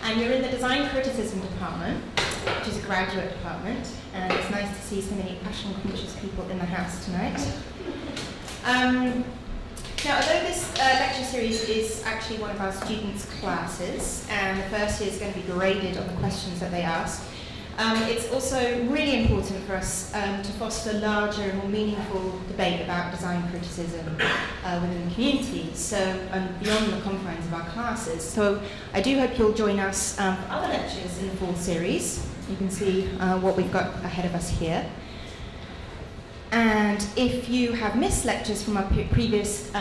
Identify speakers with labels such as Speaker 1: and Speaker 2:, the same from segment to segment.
Speaker 1: And you're in the Design Criticism department, which is a graduate department, and it's nice to see so many fashion-conscious people in the house tonight. Now, although this lecture series is actually one of our students' classes, and the first year is going to be graded on the questions that they ask, it's also really important for us to foster larger and more meaningful debate about design criticism within the community, so beyond the confines of our classes. So I do hope you'll join us for other lectures in the fall series. You can see what we've got ahead of us here. And if you have missed lectures from our previous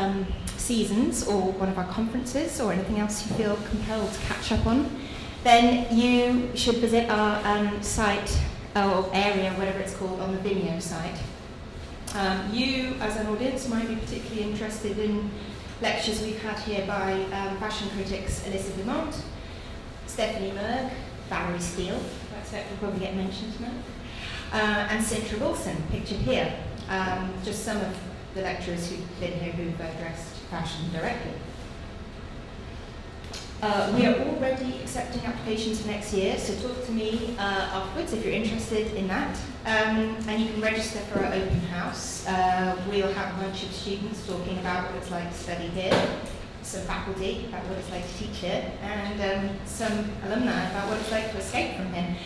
Speaker 1: seasons or one of our conferences or anything else you feel compelled to catch up on, then you should visit our site or area, whatever it's called, on the Vimeo site. You, as an audience, might be particularly interested in lectures we've had here by fashion critics Alyssa Dumont, Stephanie Merg, Valerie Steele, that's it, will probably get mentioned tonight, and Cintra Wilson, pictured here. Just some of the lecturers who've been here who've addressed fashion directly. We are already accepting applications for next year, so talk to me afterwards if you're interested in that. And you can register for our open house. We'll have a bunch of students talking about what it's like to study here, some faculty about what it's like to teach here, and some alumni about what it's like to escape from here.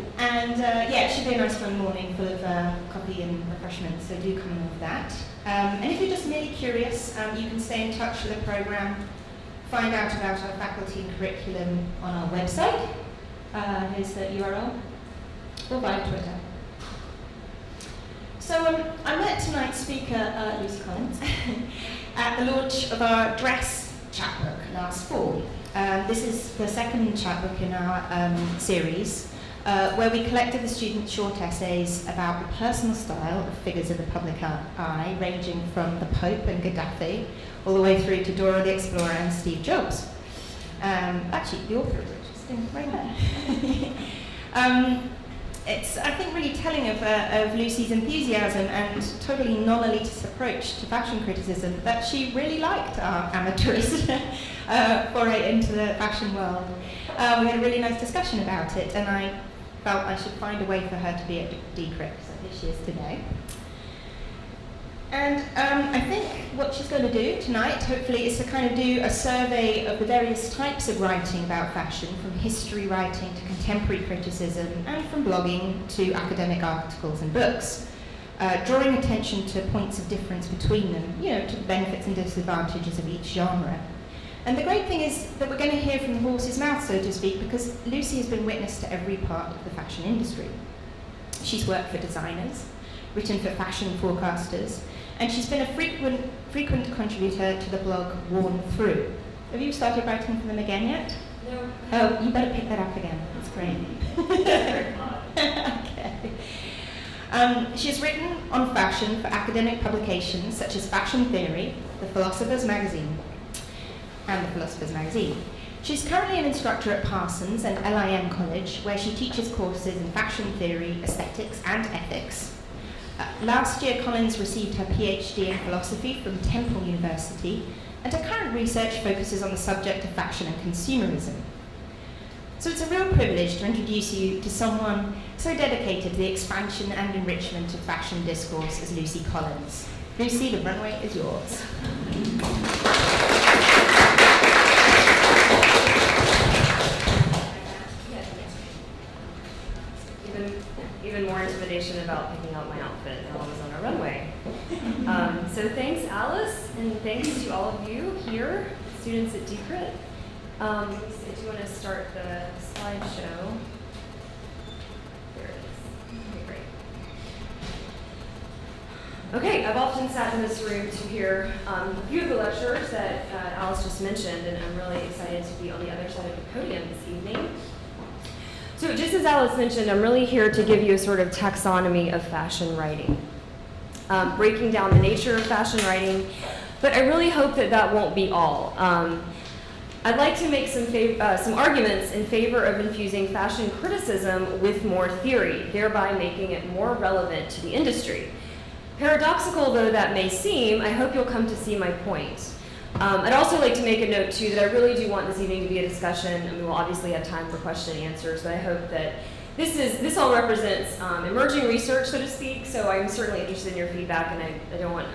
Speaker 1: Yeah, it should be a nice fun morning full of coffee and refreshments, so do come along with that. And if you're just merely curious, you can stay in touch with the programme, find out about our faculty and curriculum on our website. Here's the URL, or via Twitter. So I met tonight's speaker, Lucy Collins, at the launch of our Dress chapbook last fall. This is the second chapbook in our series, where we collected the students' short essays about the personal style of figures of the public eye, ranging from the Pope and Gaddafi, all the way through to Dora the Explorer and Steve Jobs. Actually, the author of which is in right there. It's, I think, really telling of Lucy's enthusiasm and totally non-elitist approach to fashion criticism that she really liked our amateurist foray into the fashion world. We had a really nice discussion about it, and I felt I should find a way for her to be at Decrypt, so here she is today. And I think what she's going to do tonight, hopefully, is to kind of do a survey of the various types of writing about fashion, from history writing to contemporary criticism, and from blogging to academic articles and books, drawing attention to points of difference between them, you know, to the benefits and disadvantages of each genre. And the great thing is that we're going to hear from the horse's mouth, so to speak, because Lucy has been witness to every part of the fashion industry. She's worked for designers, written for fashion forecasters, and she's been a frequent contributor to the blog Worn Through. Have you started writing for them again yet?
Speaker 2: No.
Speaker 1: Oh, you better pick that up again. That's great. Okay. She's written on fashion for academic publications such as Fashion Theory, the Philosopher's Magazine, and the Philosopher's Magazine. She's currently an instructor at Parsons and LIM College, where she teaches courses in fashion theory, aesthetics, and ethics. Last year, Collins received her PhD in philosophy from Temple University, and her current research focuses on the subject of fashion and consumerism. So it's a real privilege to introduce you to someone so dedicated to the expansion and enrichment of fashion discourse as Lucy Collins. Lucy, the runway is yours.
Speaker 2: Even more intimidation about picking out my outfit while I was on a runway. So thanks, Alice, and thanks to all of you here, students at Decrypt. Do you want to start the slideshow? There it is. Okay, great. Okay, I've often sat in this room to hear a few of the lectures that Alice just mentioned, and I'm really excited to be on the other side of the podium this evening. So just as Alice mentioned, I'm really here to give you a sort of taxonomy of fashion writing, breaking down the nature of fashion writing, but I really hope that that won't be all. I'd like to make some arguments in favor of infusing fashion criticism with more theory, thereby making it more relevant to the industry. Paradoxical though that may seem, I hope you'll come to see my point. I'd also like to make a note, too, that I really do want this evening to be a discussion. I mean, we'll obviously have time for question and answers, but I hope that this all represents emerging research, so to speak, so I'm certainly interested in your feedback, and I don't want,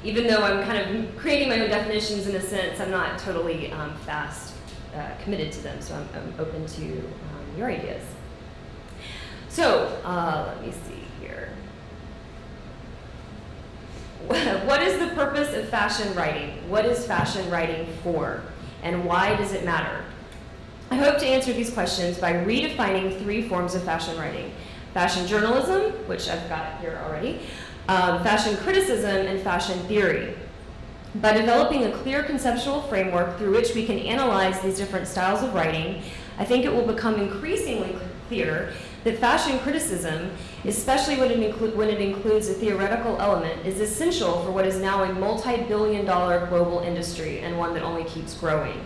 Speaker 2: even though I'm kind of creating my own definitions in a sense, I'm not totally committed to them, so I'm open to your ideas. So, let me see here. What is the purpose of fashion writing? What is fashion writing for? And why does it matter? I hope to answer these questions by redefining 3 forms of fashion writing: fashion journalism, which I've got here already, fashion criticism, and fashion theory. By developing a clear conceptual framework through which we can analyze these different styles of writing, I think it will become increasingly clear that fashion criticism, especially when it includes a theoretical element, is essential for what is now a multi-billion-dollar global industry, and one that only keeps growing.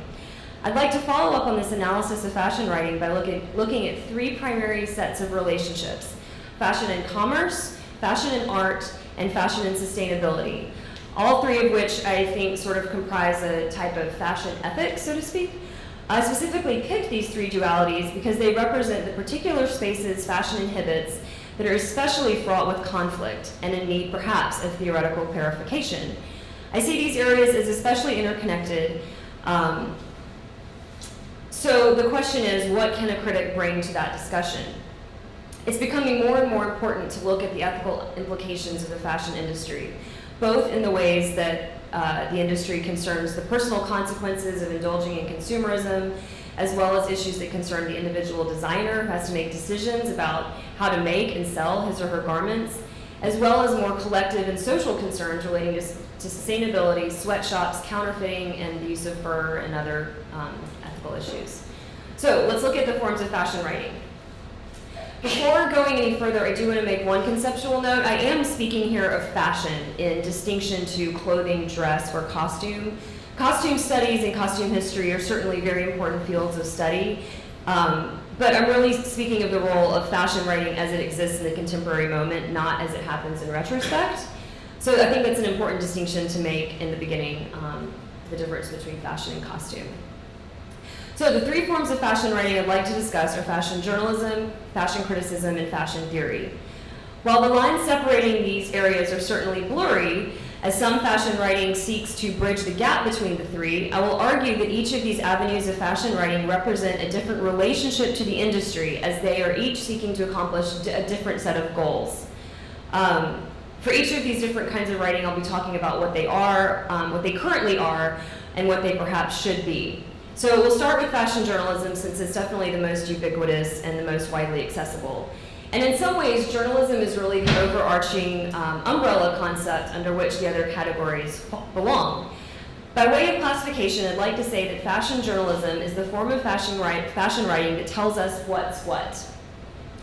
Speaker 2: I'd like to follow up on this analysis of fashion writing by looking at 3 primary sets of relationships: fashion and commerce, fashion and art, and fashion and sustainability. All 3 of which I think sort of comprise a type of fashion ethics, so to speak. I specifically picked these 3 dualities because they represent the particular spaces fashion inhibits that are especially fraught with conflict and in need, perhaps, of theoretical clarification. I see these areas as especially interconnected. So the question is, what can a critic bring to that discussion? It's becoming more and more important to look at the ethical implications of the fashion industry, both in the ways that the industry concerns the personal consequences of indulging in consumerism, as well as issues that concern the individual designer who has to make decisions about how to make and sell his or her garments, as well as more collective and social concerns relating to sustainability, sweatshops, counterfeiting, and the use of fur and other ethical issues. So let's look at the forms of fashion writing. Before going any further, I do want to make one conceptual note. I am speaking here of fashion in distinction to clothing, dress, or costume. Costume studies and costume history are certainly very important fields of study, but I'm really speaking of the role of fashion writing as it exists in the contemporary moment, not as it happens in retrospect. So I think that's an important distinction to make in the beginning, the difference between fashion and costume. So the 3 forms of fashion writing I'd like to discuss are fashion journalism, fashion criticism, and fashion theory. While the lines separating these areas are certainly blurry, as some fashion writing seeks to bridge the gap between the 3, I will argue that each of these avenues of fashion writing represent a different relationship to the industry, as they are each seeking to accomplish a different set of goals. For each of these different kinds of writing, I'll be talking about what they are, what they currently are, and what they perhaps should be. So we'll start with fashion journalism, since it's definitely the most ubiquitous and the most widely accessible. And in some ways, journalism is really the overarching umbrella concept under which the other categories belong. By way of classification, I'd like to say that fashion journalism is the form of fashion writing that tells us what's what,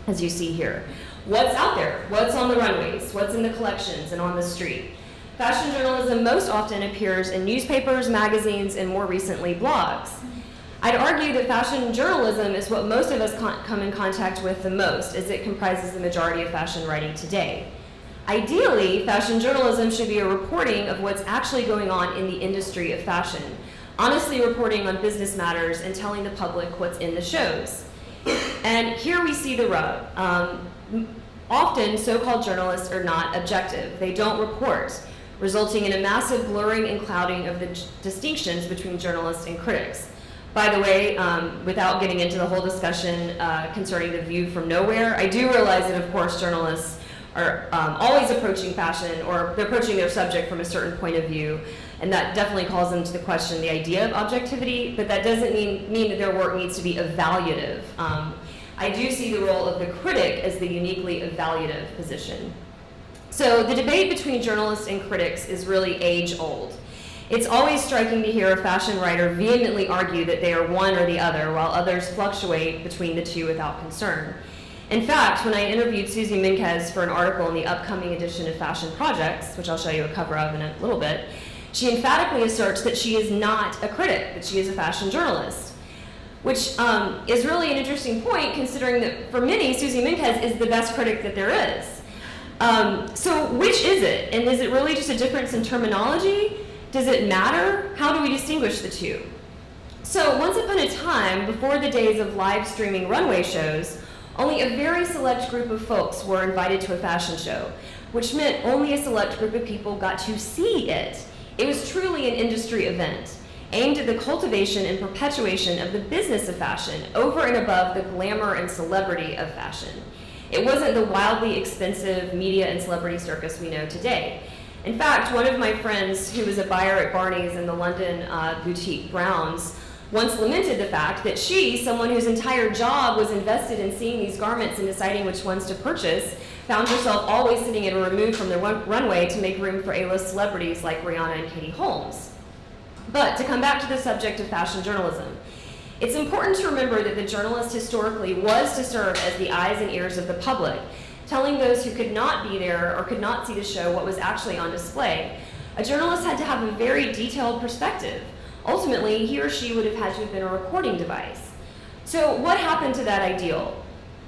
Speaker 2: as you see here. What's out there, what's on the runways, what's in the collections and on the street. Fashion journalism most often appears in newspapers, magazines, and more recently, blogs. I'd argue that fashion journalism is what most of us come in contact with the most, as it comprises the majority of fashion writing today. Ideally, fashion journalism should be a reporting of what's actually going on in the industry of fashion, honestly reporting on business matters and telling the public what's in the shows. And here we see the rub. Often, so-called journalists are not objective. They don't report, resulting in a massive blurring and clouding of the distinctions between journalists and critics. By the way, without getting into the whole discussion concerning the view from nowhere, I do realize that, of course, journalists are always approaching fashion, or they're approaching their subject from a certain point of view, and that definitely calls into the question the idea of objectivity, but that doesn't mean that their work needs to be evaluative. I do see the role of the critic as the uniquely evaluative position. So the debate between journalists and critics is really age-old. It's always striking to hear a fashion writer vehemently argue that they are one or the other, while others fluctuate between the two without concern. In fact, when I interviewed Susie Minquez for an article in the upcoming edition of Fashion Projects, which I'll show you a cover of in a little bit, she emphatically asserts that she is not a critic, that she is a fashion journalist, which is really an interesting point, considering that for many, Susie Minquez is the best critic that there is. So which is it? And is it really just a difference in terminology? Does it matter? How do we distinguish the two? So once upon a time, before the days of live streaming runway shows, only a very select group of folks were invited to a fashion show, which meant only a select group of people got to see it. It was truly an industry event, aimed at the cultivation and perpetuation of the business of fashion over and above the glamour and celebrity of fashion. It wasn't the wildly expensive media and celebrity circus we know today. In fact, one of my friends who was a buyer at Barney's in the London boutique Browns once lamented the fact that she, someone whose entire job was invested in seeing these garments and deciding which ones to purchase, found herself always sitting at a remove from the runway to make room for A-list celebrities like Rihanna and Katie Holmes. But to come back to the subject of fashion journalism, it's important to remember that the journalist historically was to serve as the eyes and ears of the public, telling those who could not be there or could not see the show what was actually on display. A journalist had to have a very detailed perspective. Ultimately, he or she would have had to have been a recording device. So what happened to that ideal?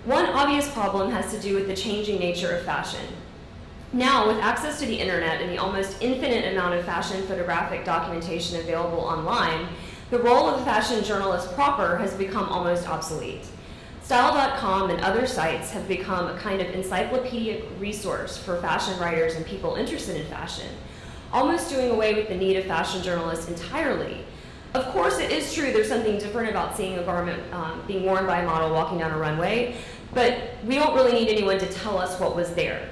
Speaker 2: One obvious problem has to do with the changing nature of fashion. Now, with access to the internet and the almost infinite amount of fashion photographic documentation available online, the role of the fashion journalist proper has become almost obsolete. Style.com and other sites have become a kind of encyclopedic resource for fashion writers and people interested in fashion, almost doing away with the need of fashion journalists entirely. Of course, it is true there's something different about seeing a garment being worn by a model walking down a runway, but we don't really need anyone to tell us what was there.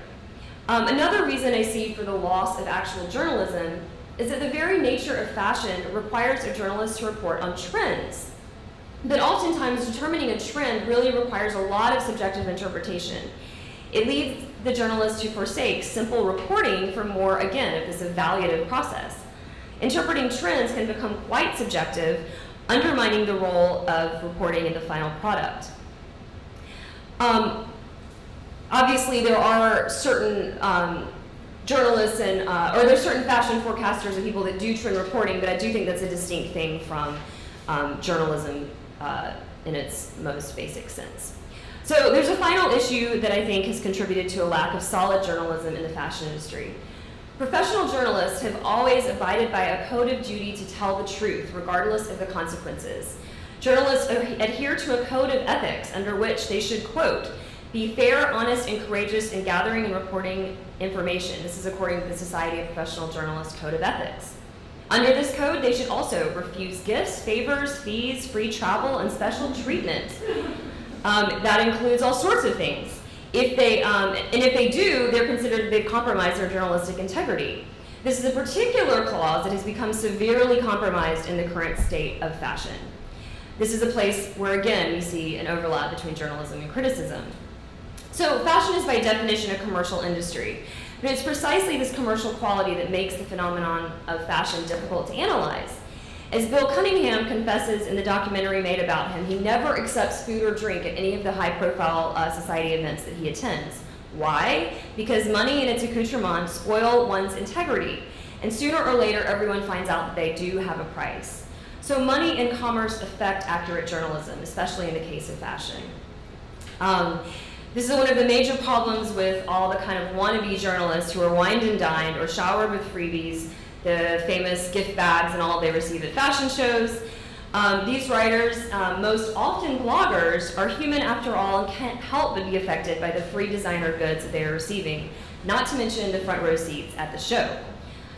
Speaker 2: Another reason I see for the loss of actual journalism is that the very nature of fashion requires a journalist to report on trends. But oftentimes, determining a trend really requires a lot of subjective interpretation. It leads the journalist to forsake simple reporting for more, again, of this evaluative process. Interpreting trends can become quite subjective, undermining the role of reporting in the final product. Obviously, there are certain journalists and, or there's certain fashion forecasters and people that do trend reporting, but I do think that's a distinct thing from journalism in its most basic sense. So there's a final issue that I think has contributed to a lack of solid journalism in the fashion industry. Professional journalists have always abided by a code of duty to tell the truth, regardless of the consequences. Journalists adhere to a code of ethics under which they should, quote, be fair, honest, and courageous in gathering and reporting information. This is according to the Society of Professional Journalists Code of Ethics. Under this code, they should also refuse gifts, favors, fees, free travel, and special treatment. That includes all sorts of things. If they do, they're considered they've compromised their journalistic integrity. This is a particular clause that has become severely compromised in the current state of fashion. This is a place where, again, we see an overlap between journalism and criticism. So fashion is by definition a commercial industry, but it's precisely this commercial quality that makes the phenomenon of fashion difficult to analyze. As Bill Cunningham confesses in the documentary made about him, he never accepts food or drink at any of the high-profile society events that he attends. Why? Because money and its accoutrements spoil one's integrity, and sooner or later everyone finds out that they do have a price. So money and commerce affect accurate journalism, especially in the case of fashion. This is one of the major problems with all the kind of wannabe journalists who are wined and dined or showered with freebies, the famous gift bags and all they receive at fashion shows. These writers, most often bloggers, are human after all and can't help but be affected by the free designer goods that they are receiving, not to mention the front row seats at the show.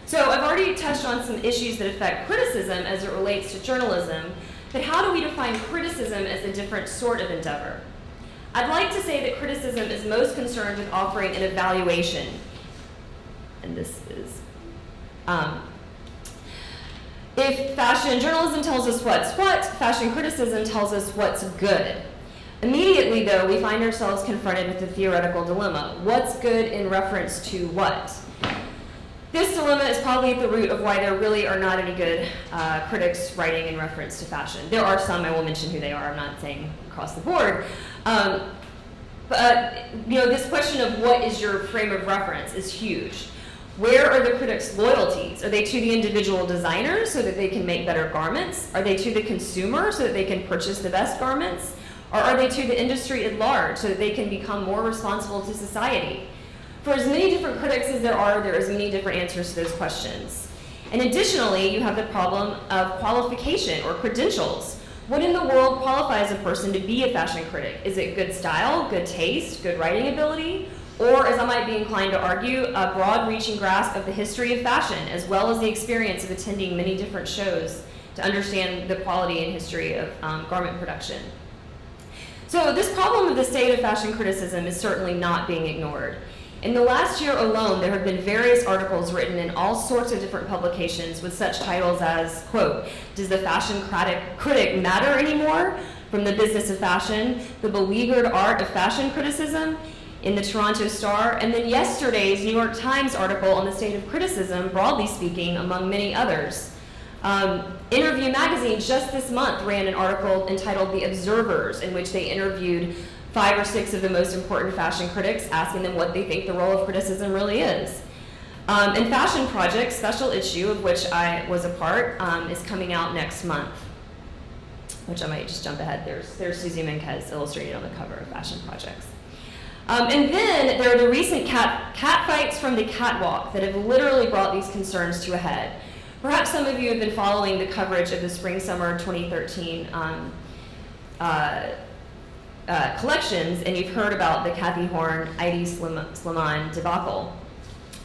Speaker 2: So I've already touched on some issues that affect criticism as it relates to journalism, but how do we define criticism as a different sort of endeavor? I'd like to say that criticism is most concerned with offering an evaluation, and this is, if fashion journalism tells us what's what, fashion criticism tells us what's good. Immediately, though, we find ourselves confronted with the theoretical dilemma. What's good in reference to what? This dilemma is probably at the root of why there really are not any good critics writing in reference to fashion. There are some, I will mention who they are, I'm not saying across the board. But this question of what is your frame of reference is huge. Where are the critics' loyalties? Are they to the individual designers so that they can make better garments? Are they to the consumer so that they can purchase the best garments? Or are they to the industry at large so that they can become more responsible to society? For as many different critics as there are as many different answers to those questions. And additionally, you have the problem of qualification or credentials. What in the world qualifies a person to be a fashion critic? Is it good style, good taste, good writing ability? Or, as I might be inclined to argue, a broad-reaching grasp of the history of fashion, as well as the experience of attending many different shows to understand the quality and history of garment production. So this problem of the state of fashion criticism is certainly not being ignored. In the last year alone, there have been various articles written in all sorts of different publications with such titles as, quote, "Does the fashion critic matter anymore?" From the Business of Fashion, "The Beleaguered Art of Fashion Criticism," in the Toronto Star, and then yesterday's New York Times article on the state of criticism, broadly speaking, among many others. Interview Magazine just this month ran an article entitled "The Observers," in which they interviewed 5 or 6 of the most important fashion critics, asking them what they think the role of criticism really is. And Fashion Project's special issue, of which I was a part, is coming out next month, which I might just jump ahead. There's Susie Menkes illustrated on the cover of Fashion Projects. And then there are the recent cat fights from the catwalk that have literally brought these concerns to a head. Perhaps some of you have been following the coverage of the Spring-Summer 2013 collections, and you've heard about the Kathy Horn, Heidi Slimane debacle.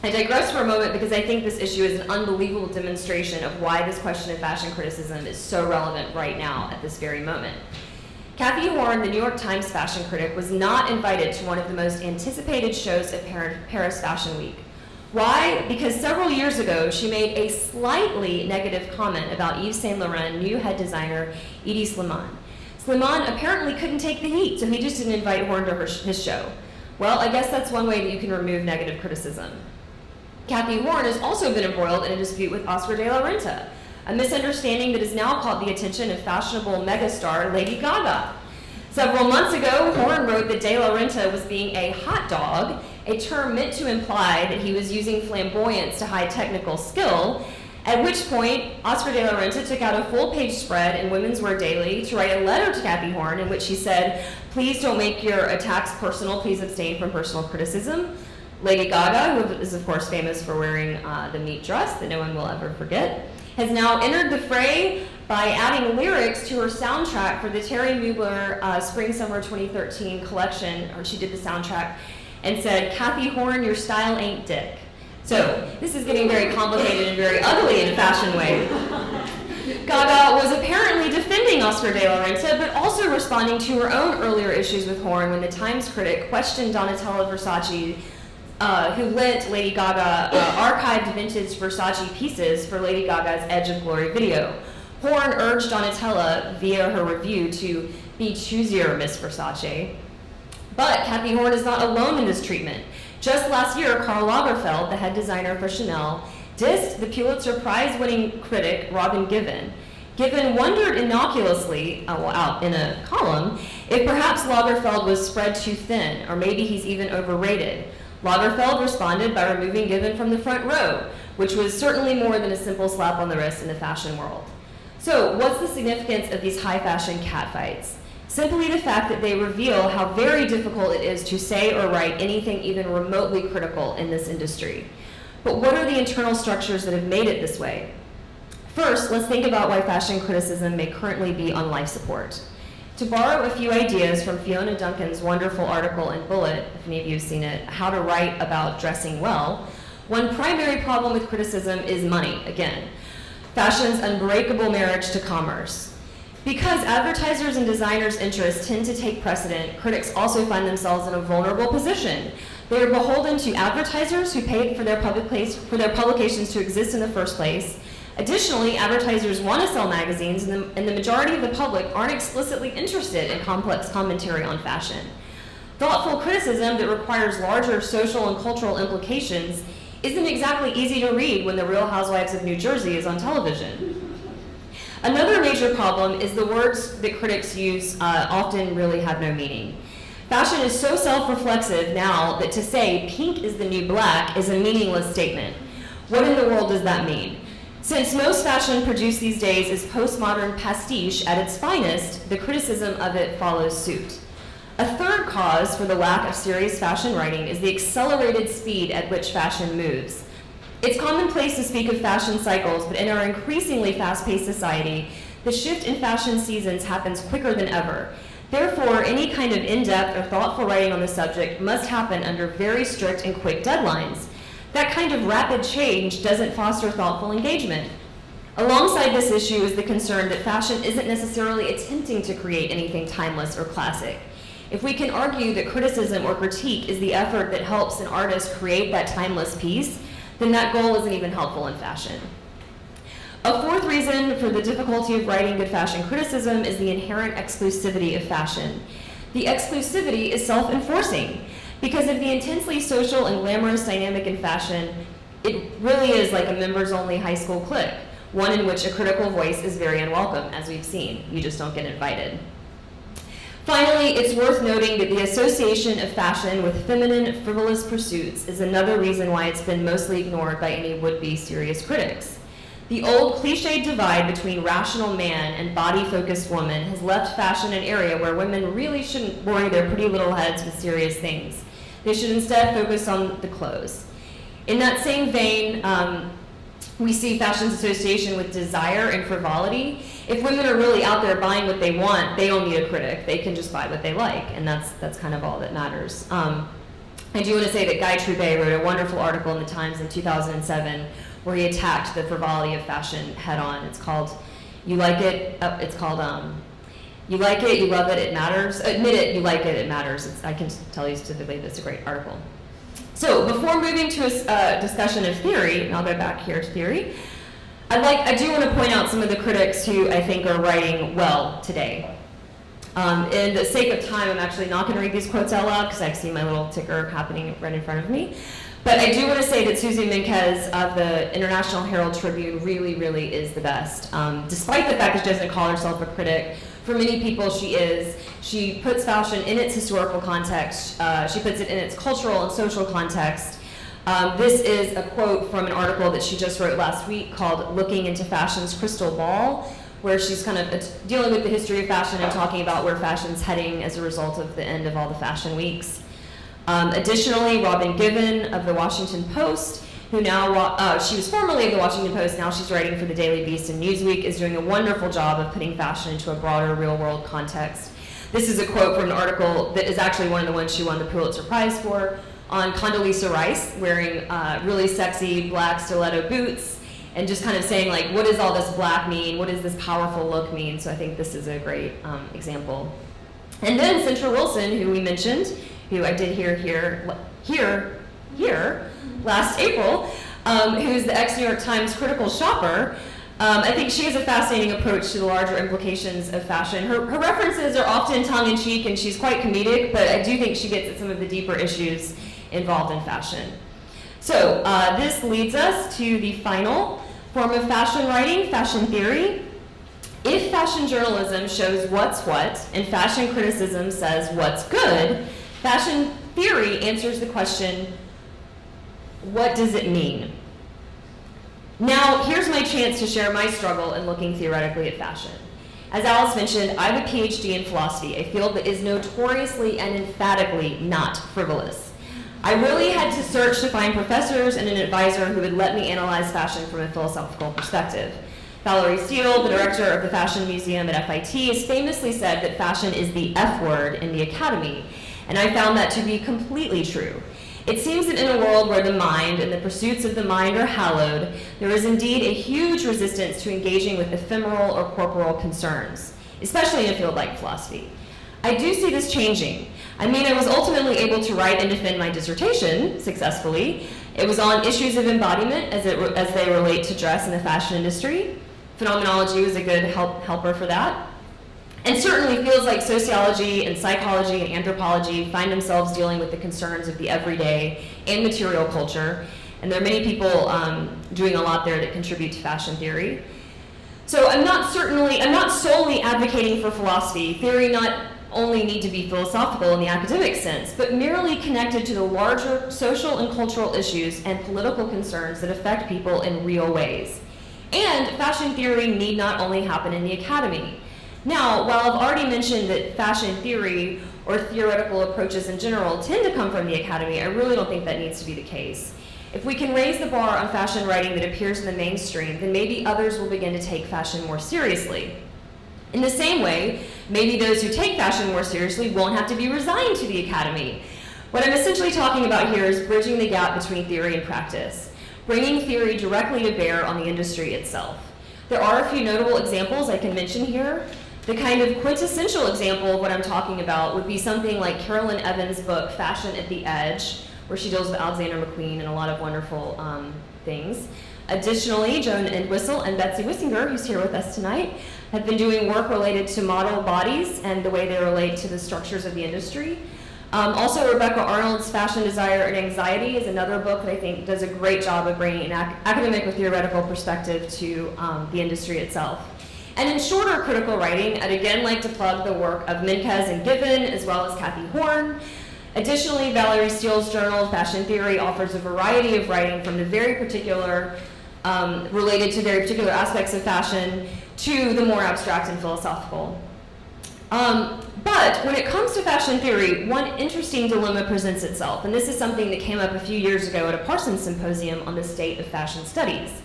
Speaker 2: I digress for a moment because I think this issue is an unbelievable demonstration of why this question of fashion criticism is so relevant right now at this very moment. Kathy Horn, the New York Times fashion critic, was not invited to one of the most anticipated shows of Paris Fashion Week. Why? Because several years ago, she made a slightly negative comment about Yves Saint Laurent new head designer Heidi Slimane. Slimane apparently couldn't take the heat, so he just didn't invite Horn to his show. Well, I guess that's one way that you can remove negative criticism. Kathy Horn has also been embroiled in a dispute with Oscar de la Renta, a misunderstanding that has now caught the attention of fashionable megastar Lady Gaga. Several months ago, Horn wrote that de la Renta was being a hot dog, a term meant to imply that he was using flamboyance to hide technical skill, at which point Oscar de la Renta took out a full-page spread in Women's Wear Daily to write a letter to Kathy Horn in which he said, "Please don't make your attacks personal, please abstain from personal criticism." Lady Gaga, who is of course famous for wearing the meat dress that no one will ever forget, has now entered the fray by adding lyrics to her soundtrack for the Terry Mugler Spring-Summer 2013 collection, or she did the soundtrack, and said, "Kathy Horn, your style ain't dick." So this is getting very complicated and very ugly in a fashion way. Gaga was apparently defending Oscar de la Renta, but also responding to her own earlier issues with Horn when the Times critic questioned Donatella Versace, who lent Lady Gaga archived vintage Versace pieces for Lady Gaga's Edge of Glory video. Horn urged Donatella, via her review, to be choosier, Miss Versace. But Kathy Horn is not alone in this treatment. Just last year, Karl Lagerfeld, the head designer for Chanel, dissed the Pulitzer Prize-winning critic Robin Given. Given wondered innocuously, out in a column, if perhaps Lagerfeld was spread too thin, or maybe he's even overrated. Lagerfeld responded by removing Given from the front row, which was certainly more than a simple slap on the wrist in the fashion world. So, what's the significance of these high fashion catfights? Simply the fact that they reveal how very difficult it is to say or write anything even remotely critical in this industry. But what are the internal structures that have made it this way? First, let's think about why fashion criticism may currently be on life support. To borrow a few ideas from Fiona Duncan's wonderful article in Bullet, if any of you have seen it, How to Write About Dressing Well, one primary problem with criticism is money, again. Fashion's unbreakable marriage to commerce. Because advertisers and designers' interests tend to take precedent, critics also find themselves in a vulnerable position. They are beholden to advertisers who paid for their publications to exist in the first place. Additionally, advertisers want to sell magazines, and the majority of the public aren't explicitly interested in complex commentary on fashion. Thoughtful criticism that requires larger social and cultural implications isn't exactly easy to read when The Real Housewives of New Jersey is on television. Another major problem is the words that critics use often really have no meaning. Fashion is so self-reflexive now that to say pink is the new black is a meaningless statement. What in the world does that mean? Since most fashion produced these days is postmodern pastiche at its finest, the criticism of it follows suit. A third cause for the lack of serious fashion writing is the accelerated speed at which fashion moves. It's commonplace to speak of fashion cycles, but in our increasingly fast-paced society, the shift in fashion seasons happens quicker than ever. Therefore, any kind of in-depth or thoughtful writing on the subject must happen under very strict and quick deadlines. That kind of rapid change doesn't foster thoughtful engagement. Alongside this issue is the concern that fashion isn't necessarily attempting to create anything timeless or classic. If we can argue that criticism or critique is the effort that helps an artist create that timeless piece, then that goal isn't even helpful in fashion. A fourth reason for the difficulty of writing good fashion criticism is the inherent exclusivity of fashion. The exclusivity is self-enforcing, because of the intensely social and glamorous dynamic in fashion, it really is like a members-only high school clique, one in which a critical voice is very unwelcome, as we've seen. You just don't get invited. Finally, it's worth noting that the association of fashion with feminine, frivolous pursuits is another reason why it's been mostly ignored by any would-be serious critics. The old cliched divide between rational man and body-focused woman has left fashion an area where women really shouldn't worry their pretty little heads with serious things. They should instead focus on the clothes. In that same vein, we see fashion's association with desire and frivolity. If women are really out there buying what they want, they don't need a critic. They can just buy what they like, and that's kind of all that matters. I do want to say that Guy Troubet wrote a wonderful article in the Times in 2007 where he attacked the frivolity of fashion head on. It's called, You Like It, You Like It, You Love It, It Matters. Admit it, you like it, it matters. I can tell you specifically that it's a great article. So before moving to a discussion of theory, and I'll go back here to theory, I do want to point out some of the critics who I think are writing well today. In the sake of time, I'm actually not going to read these quotes out loud because I see my little ticker happening right in front of me. But I do want to say that Susie Minquez of the International Herald Tribune really, really is the best. Despite the fact that she doesn't call herself a critic, for many people she is. She puts fashion in its historical context. She puts it in its cultural and social context. This is a quote from an article that she just wrote last week called Looking into Fashion's Crystal Ball, where she's kind of dealing with the history of fashion and talking about where fashion's heading as a result of the end of all the fashion weeks. Additionally, Robin Given of the Washington Post, who now, she was formerly of the Washington Post, now she's writing for the Daily Beast and Newsweek, is doing a wonderful job of putting fashion into a broader real-world context. This is a quote from an article that is actually one of the ones she won the Pulitzer Prize for, on Condoleezza Rice wearing really sexy black stiletto boots and just kind of saying, like, what does all this black mean? What does this powerful look mean? So I think this is a great example. And then Centra Wilson, who we mentioned, who I did hear last April, who's the ex-New York Times critical shopper. I think she has a fascinating approach to the larger implications of fashion. Her references are often tongue-in-cheek and she's quite comedic, but I do think she gets at some of the deeper issues involved in fashion. So this leads us to the final form of fashion writing, fashion theory. If fashion journalism shows what's what and fashion criticism says what's good, fashion theory answers the question, what does it mean? Now, here's my chance to share my struggle in looking theoretically at fashion. As Alice mentioned, I have a PhD in philosophy, a field that is notoriously and emphatically not frivolous. I really had to search to find professors and an advisor who would let me analyze fashion from a philosophical perspective. Valerie Steele, the director of the Fashion Museum at FIT, has famously said that fashion is the F word in the academy, and I found that to be completely true. It seems that in a world where the mind and the pursuits of the mind are hallowed, there is indeed a huge resistance to engaging with ephemeral or corporal concerns, especially in a field like philosophy. I do see this changing. I mean, I was ultimately able to write and defend my dissertation successfully. It was on issues of embodiment as they relate to dress in the fashion industry. Phenomenology was a good helper for that. And certainly feels like sociology and psychology and anthropology find themselves dealing with the concerns of the everyday and material culture. And there are many people doing a lot there that contribute to fashion theory. So I'm not solely advocating for philosophy. Theory not only need to be philosophical in the academic sense, but merely connected to the larger social and cultural issues and political concerns that affect people in real ways. And fashion theory need not only happen in the academy. Now, while I've already mentioned that fashion theory or theoretical approaches in general tend to come from the academy, I really don't think that needs to be the case. If we can raise the bar on fashion writing that appears in the mainstream, then maybe others will begin to take fashion more seriously. In the same way, maybe those who take fashion more seriously won't have to be resigned to the academy. What I'm essentially talking about here is bridging the gap between theory and practice, bringing theory directly to bear on the industry itself. There are a few notable examples I can mention here. The kind of quintessential example of what I'm talking about would be something like Carolyn Evans' book, Fashion at the Edge, where she deals with Alexander McQueen and a lot of wonderful things. Additionally, Joan Entwistle and Betsy Wissinger, who's here with us tonight, have been doing work related to model bodies and the way they relate to the structures of the industry. Also, Rebecca Arnold's Fashion, Desire, and Anxiety is another book that I think does a great job of bringing an academic or theoretical perspective to the industry itself. And in shorter critical writing, I'd again like to plug the work of Menkes and Given, as well as Kathy Horn. Additionally, Valerie Steele's journal, Fashion Theory, offers a variety of writing from the very particular, related to very particular aspects of fashion, to the more abstract and philosophical. But when it comes to fashion theory, one interesting dilemma presents itself, and this is something that came up a few years ago at a Parsons symposium on the state of fashion studies.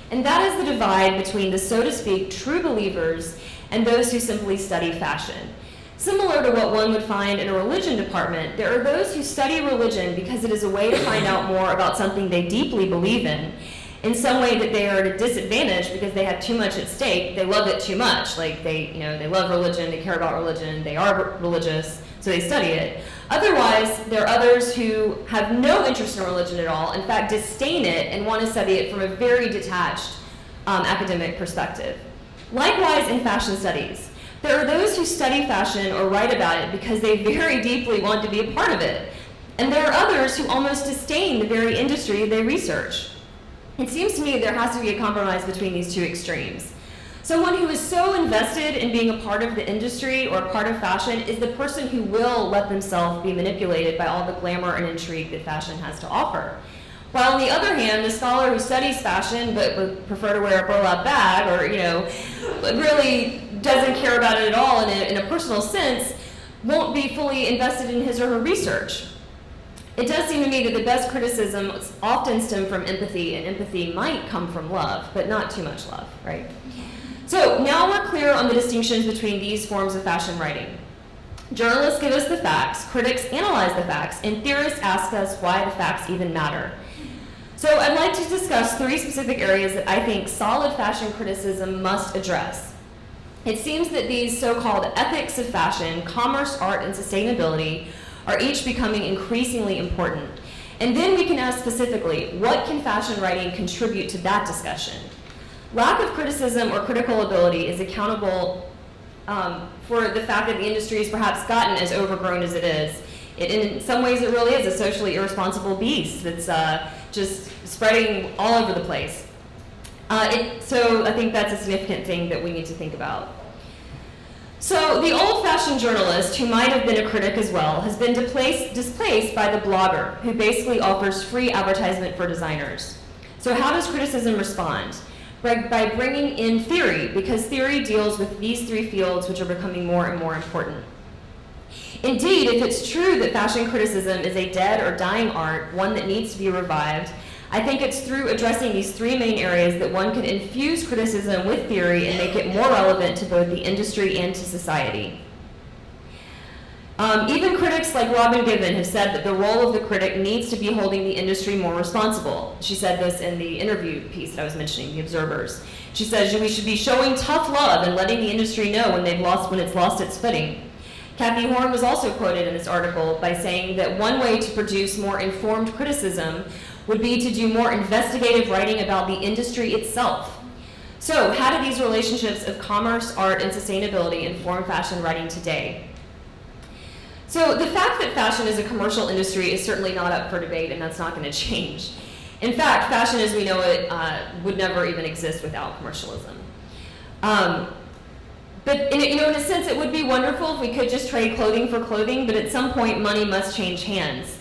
Speaker 2: And that is the divide between the, so to speak, true believers and those who simply study fashion. Similar to what one would find in a religion department, there are those who study religion because it is a way to find out more about something they deeply believe in some way that they are at a disadvantage because they have too much at stake. They love it too much. Like they love religion, they care about religion, they are religious, so they study it. Otherwise, there are others who have no interest in religion at all, in fact, disdain it and want to study it from a very detached academic perspective. Likewise, in fashion studies, there are those who study fashion or write about it because they very deeply want to be a part of it. And there are others who almost disdain the very industry they research. It seems to me there has to be a compromise between these two extremes. Someone who is so invested in being a part of the industry or a part of fashion is the person who will let themselves be manipulated by all the glamour and intrigue that fashion has to offer. While on the other hand, the scholar who studies fashion but would prefer to wear a burlap bag or, really doesn't care about it at all in a personal sense, won't be fully invested in his or her research. It does seem to me that the best criticisms often stem from empathy, and empathy might come from love, but not too much love, right? So now we're clear on the distinctions between these forms of fashion writing. Journalists give us the facts, critics analyze the facts, and theorists ask us why the facts even matter. So I'd like to discuss 3 specific areas that I think solid fashion criticism must address. It seems that these so-called ethics of fashion, commerce, art, and sustainability are each becoming increasingly important. And then we can ask specifically, what can fashion writing contribute to that discussion? Lack of criticism or critical ability is accountable for the fact that the industry has perhaps gotten as overgrown as it is. In some ways, it really is a socially irresponsible beast that's just spreading all over the place. So I think that's a significant thing that we need to think about. So the old-fashioned journalist, who might have been a critic as well, has been displaced by the blogger, who basically offers free advertisement for designers. So how does criticism respond? By bringing in theory, because theory deals with these 3 fields which are becoming more and more important. Indeed, if it's true that fashion criticism is a dead or dying art, one that needs to be revived, I think it's through addressing these 3 main areas that one can infuse criticism with theory and make it more relevant to both the industry and to society. Even critics like Robin Given have said that the role of the critic needs to be holding the industry more responsible. She said this in the interview piece that I was mentioning, The Observers. She says we should be showing tough love and letting the industry know when it's lost its footing. Kathy Horn was also quoted in this article by saying that one way to produce more informed criticism would be to do more investigative writing about the industry itself. So how do these relationships of commerce, art, and sustainability inform fashion writing today? So the fact that fashion is a commercial industry is certainly not up for debate, and that's not going to change. In fact, fashion as we know it would never even exist without commercialism. But in a sense, it would be wonderful if we could just trade clothing for clothing, but at some point, money must change hands.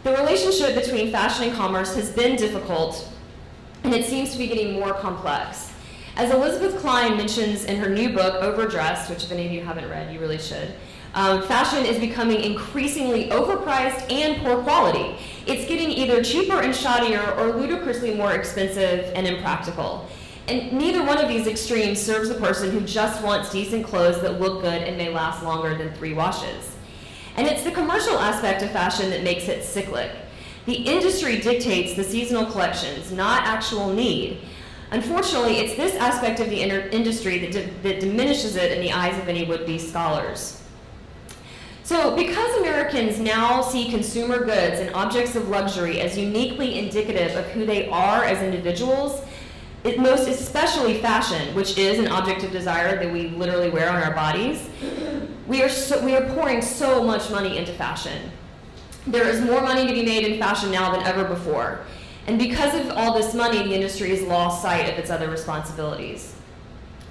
Speaker 2: The relationship between fashion and commerce has been difficult, and it seems to be getting more complex. As Elizabeth Klein mentions in her new book, Overdressed, which if any of you haven't read, you really should, fashion is becoming increasingly overpriced and poor quality. It's getting either cheaper and shoddier or ludicrously more expensive and impractical. And neither one of these extremes serves the person who just wants decent clothes that look good and may last longer than 3 washes. And it's the commercial aspect of fashion that makes it cyclic. The industry dictates the seasonal collections, not actual need. Unfortunately, it's this aspect of the industry that diminishes it in the eyes of any would-be scholars. So because Americans now see consumer goods and objects of luxury as uniquely indicative of who they are as individuals, most especially fashion, which is an object of desire that we literally wear on our bodies, we are pouring so much money into fashion. There is more money to be made in fashion now than ever before. And because of all this money, the industry has lost sight of its other responsibilities.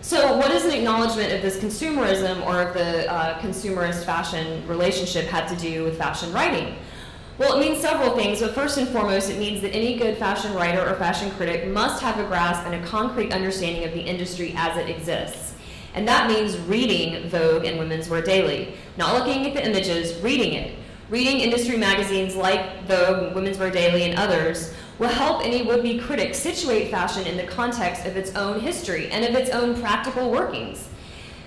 Speaker 2: So what does an acknowledgement of this consumerism or of the consumerist fashion relationship have to do with fashion writing? Well, it means several things, but first and foremost, it means that any good fashion writer or fashion critic must have a grasp and a concrete understanding of the industry as it exists. And that means reading Vogue and Women's Wear Daily, not looking at the images, reading it. Reading industry magazines like Vogue, Women's Wear Daily, and others will help any would-be critic situate fashion in the context of its own history and of its own practical workings.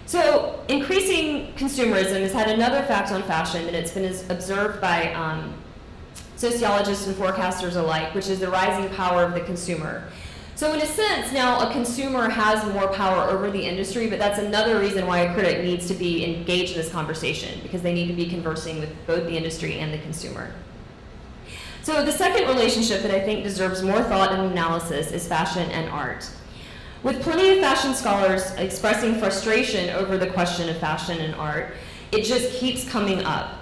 Speaker 2: So increasing consumerism has had another effect on fashion, and it's been observed by sociologists and forecasters alike, which is the rising power of the consumer. So in a sense, now a consumer has more power over the industry, but that's another reason why a critic needs to be engaged in this conversation, because they need to be conversing with both the industry and the consumer. So the second relationship that I think deserves more thought and analysis is fashion and art. With plenty of fashion scholars expressing frustration over the question of fashion and art, it just keeps coming up.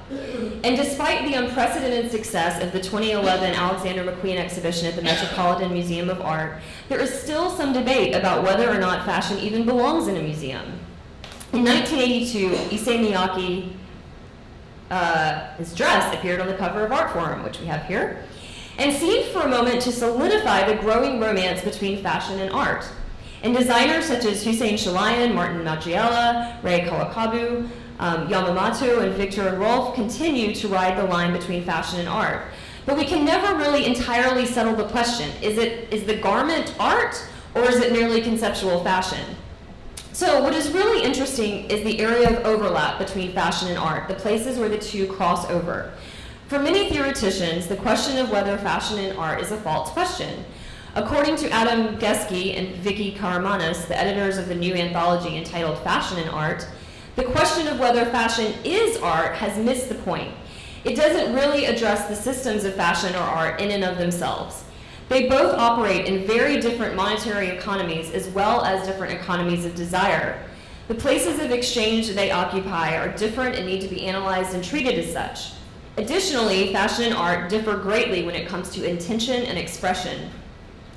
Speaker 2: And despite the unprecedented success of the 2011 Alexander McQueen exhibition at the Metropolitan Museum of Art, there is still some debate about whether or not fashion even belongs in a museum. In 1982, Issey Miyake, his dress appeared on the cover of Art Forum, which we have here, and seemed for a moment to solidify the growing romance between fashion and art. And designers such as Hussein Chalayan, Martin Margiela, Ray Kawakabu, Yamamoto, and Victor and Rolf continue to ride the line between fashion and art. But we can never really entirely settle the question, is the garment art, or is it merely conceptual fashion? So what is really interesting is the area of overlap between fashion and art, the places where the two cross over. For many theoreticians, the question of whether fashion and art is a false question. According to Adam Geske and Vicky Karamanis, the editors of the new anthology entitled Fashion and Art, the question of whether fashion is art has missed the point. It doesn't really address the systems of fashion or art in and of themselves. They both operate in very different monetary economies as well as different economies of desire. The places of exchange they occupy are different and need to be analyzed and treated as such. Additionally, fashion and art differ greatly when it comes to intention and expression.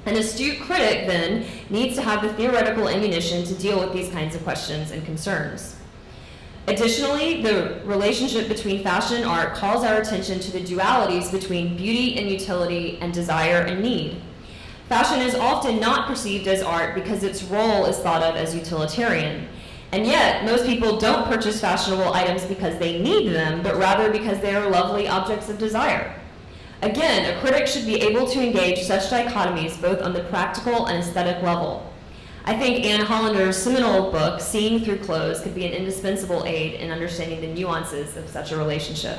Speaker 2: An astute critic, then, needs to have the theoretical ammunition to deal with these kinds of questions and concerns. Additionally, the relationship between fashion and art calls our attention to the dualities between beauty and utility and desire and need. Fashion is often not perceived as art because its role is thought of as utilitarian. And yet, most people don't purchase fashionable items because they need them, but rather because they are lovely objects of desire. Again, a critic should be able to engage such dichotomies both on the practical and aesthetic level. I think Anne Hollander's seminal book, Seeing Through Clothes, could be an indispensable aid in understanding the nuances of such a relationship.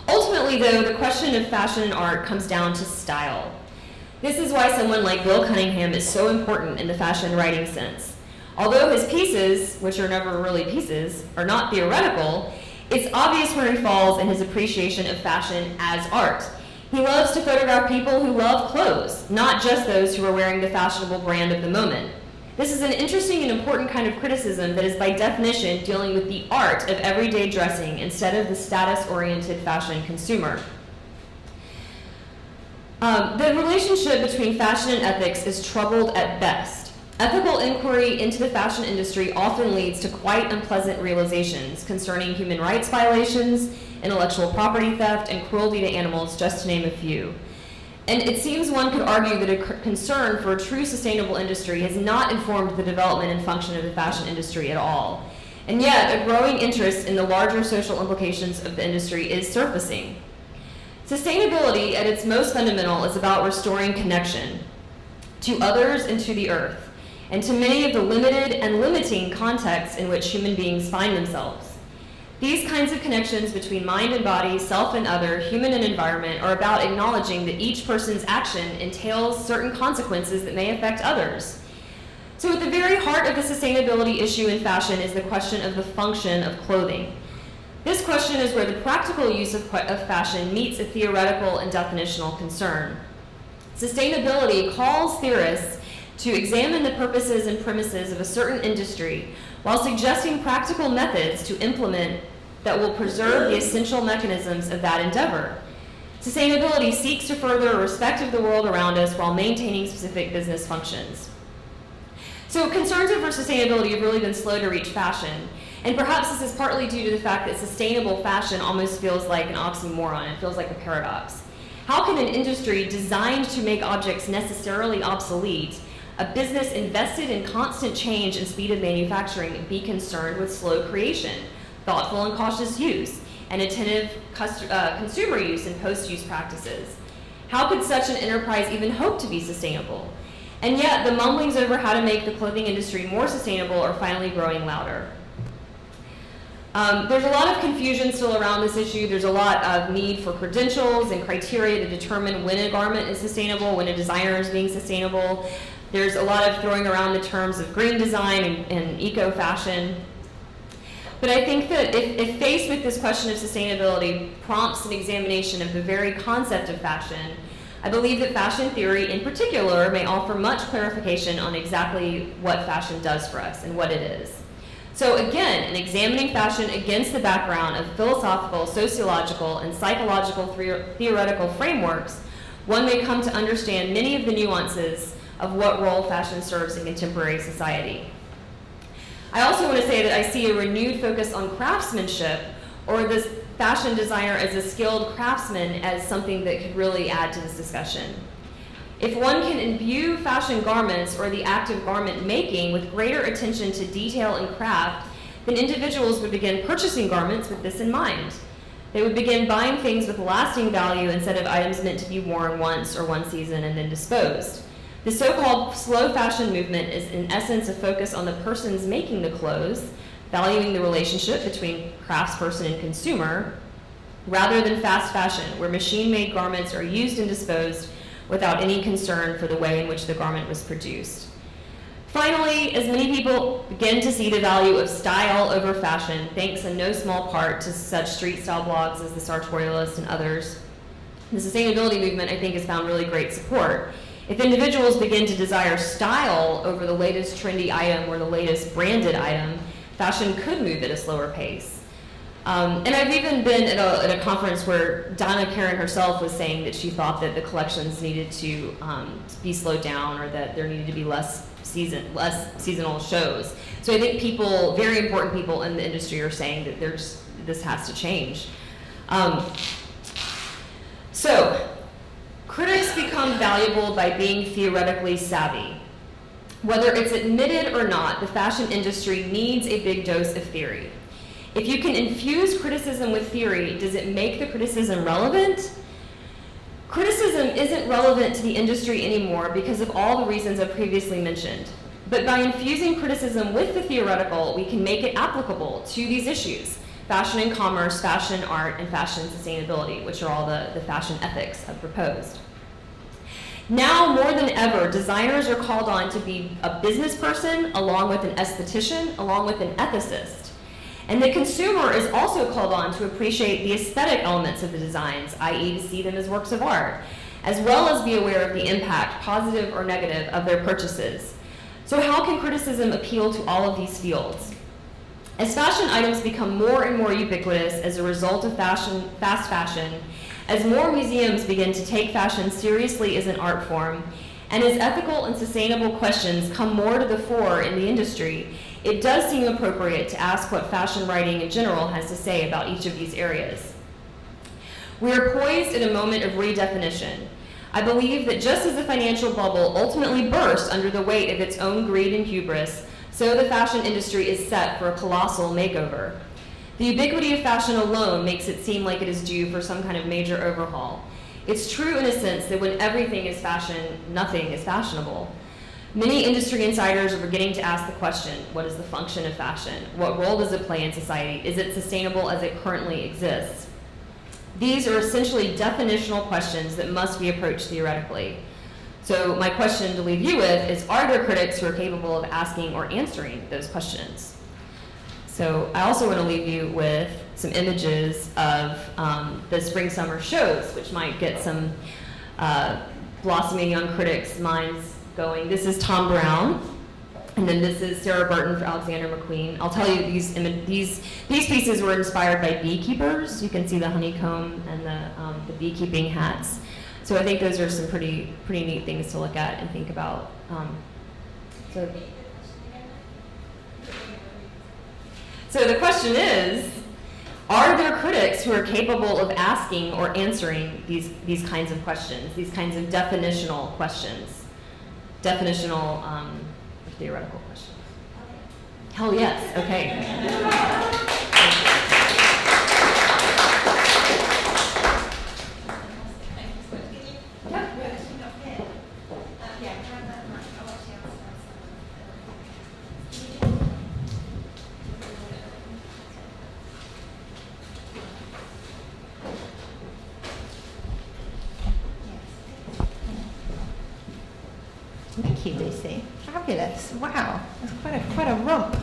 Speaker 2: Ultimately, though, the question of fashion and art comes down to style. This is why someone like Bill Cunningham is so important in the fashion writing sense. Although his pieces, which are never really pieces, are not theoretical, it's obvious where he falls in his appreciation of fashion as art. He loves to photograph people who love clothes, not just those who are wearing the fashionable brand of the moment. This is an interesting and important kind of criticism that is by definition dealing with the art of everyday dressing instead of the status-oriented fashion consumer. The relationship between fashion and ethics is troubled at best. Ethical inquiry into the fashion industry often leads to quite unpleasant realizations concerning human rights violations, intellectual property theft, and cruelty to animals, just to name a few. And it seems one could argue that a concern for a true sustainable industry has not informed the development and function of the fashion industry at all. And yet, a growing interest in the larger social implications of the industry is surfacing. Sustainability, at its most fundamental, is about restoring connection to others and to the earth, and to many of the limited and limiting contexts in which human beings find themselves. These kinds of connections between mind and body, self and other, human and environment, are about acknowledging that each person's action entails certain consequences that may affect others. So at the very heart of the sustainability issue in fashion is the question of the function of clothing. This question is where the practical use of fashion meets a theoretical and definitional concern. Sustainability calls theorists to examine the purposes and premises of a certain industry while suggesting practical methods to implement that will preserve the essential mechanisms of that endeavor. Sustainability seeks to further a respect of the world around us while maintaining specific business functions. So concerns over sustainability have really been slow to reach fashion, and perhaps this is partly due to the fact that sustainable fashion almost feels like an oxymoron. It feels like a paradox. How can an industry designed to make objects necessarily obsolete, a business invested in constant change and speed of manufacturing, be concerned with slow creation, thoughtful and cautious use, and attentive consumer use and post-use practices? How could such an enterprise even hope to be sustainable? And yet, the mumblings over how to make the clothing industry more sustainable are finally growing louder. There's a lot of confusion still around this issue. There's a lot of need for credentials and criteria to determine when a garment is sustainable, when a designer is being sustainable. There's a lot of throwing around the terms of green design and eco-fashion. But I think that if faced with this question of sustainability prompts an examination of the very concept of fashion, I believe that fashion theory in particular may offer much clarification on exactly what fashion does for us and what it is. So again, in examining fashion against the background of philosophical, sociological, and psychological theoretical frameworks, one may come to understand many of the nuances of what role fashion serves in contemporary society. I also want to say that I see a renewed focus on craftsmanship, or this fashion designer as a skilled craftsman, as something that could really add to this discussion. If one can imbue fashion garments or the act of garment making with greater attention to detail and craft, then individuals would begin purchasing garments with this in mind. They would begin buying things with lasting value instead of items meant to be worn once or one season and then disposed. The so-called slow fashion movement is in essence a focus on the persons making the clothes, valuing the relationship between craftsperson and consumer, rather than fast fashion, where machine-made garments are used and disposed without any concern for the way in which the garment was produced. Finally, as many people begin to see the value of style over fashion, thanks in no small part to such street-style blogs as the Sartorialist and others, the sustainability movement, I think, has found really great support. If individuals begin to desire style over the latest trendy item or the latest branded item, fashion could move at a slower pace. And I've even been at a conference where Donna Karan herself was saying that she thought that the collections needed to be slowed down, or that there needed to be less seasonal shows. So I think people, very important people in the industry, are saying that this has to change. So critics become valuable by being theoretically savvy. Whether it's admitted or not, the fashion industry needs a big dose of theory. If you can infuse criticism with theory, does it make the criticism relevant? Criticism isn't relevant to the industry anymore because of all the reasons I've previously mentioned. But by infusing criticism with the theoretical, we can make it applicable to these issues: fashion and commerce, fashion art, and fashion sustainability, which are all the fashion ethics I've proposed. Now more than ever, designers are called on to be a business person, along with an esthetician, along with an ethicist. And the consumer is also called on to appreciate the aesthetic elements of the designs, i.e. to see them as works of art, as well as be aware of the impact, positive or negative, of their purchases. So how can criticism appeal to all of these fields? As fashion items become more and more ubiquitous as a result of fast fashion, as more museums begin to take fashion seriously as an art form, and as ethical and sustainable questions come more to the fore in the industry, it does seem appropriate to ask what fashion writing in general has to say about each of these areas. We are poised at a moment of redefinition. I believe that just as the financial bubble ultimately burst under the weight of its own greed and hubris, so the fashion industry is set for a colossal makeover. The ubiquity of fashion alone makes it seem like it is due for some kind of major overhaul. It's true in a sense that when everything is fashion, nothing is fashionable. Many industry insiders are beginning to ask the question, what is the function of fashion? What role does it play in society? Is it sustainable as it currently exists? These are essentially definitional questions that must be approached theoretically. So my question to leave you with is, are there critics who are capable of asking or answering those questions? So I also want to leave you with some images of the spring-summer shows, which might get some blossoming young critics' minds going. This is Tom Brown, and then this is Sarah Burton for Alexander McQueen. I'll tell you, these pieces were inspired by beekeepers. You can see the honeycomb and the beekeeping hats. So I think those are some pretty neat things to look at and think about. So the question is, are there critics who are capable of asking or answering these kinds of questions, these kinds of definitional questions, definitional theoretical questions? Hell yes, okay.
Speaker 1: Thank you, Lucy. Fabulous. Wow, that's quite a romp.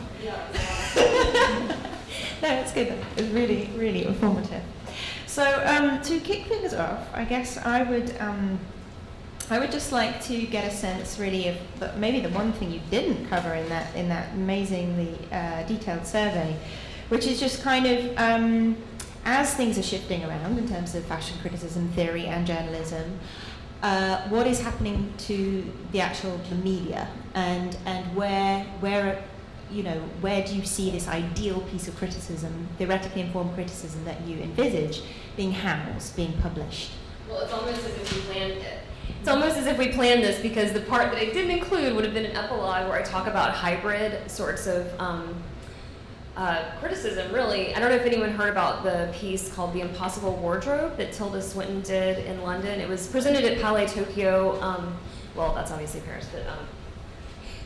Speaker 1: No, it's good. It's really, really informative. So to kick things off, I guess I would just like to get a sense, really, of maybe the one thing you didn't cover in that amazingly detailed survey, which is just kind of as things are shifting around in terms of fashion criticism theory and journalism. What is happening to the media, and where do you see this ideal piece of criticism, theoretically informed criticism that you envisage being housed, being published?
Speaker 2: Well, it's almost as if we planned it. It's almost as if we planned this, because the part that I didn't include would have been an epilogue where I talk about hybrid sorts of criticism, really. I don't know if anyone heard about the piece called The Impossible Wardrobe that Tilda Swinton did in London. It was presented at Palais Tokyo. Well, that's obviously Paris, but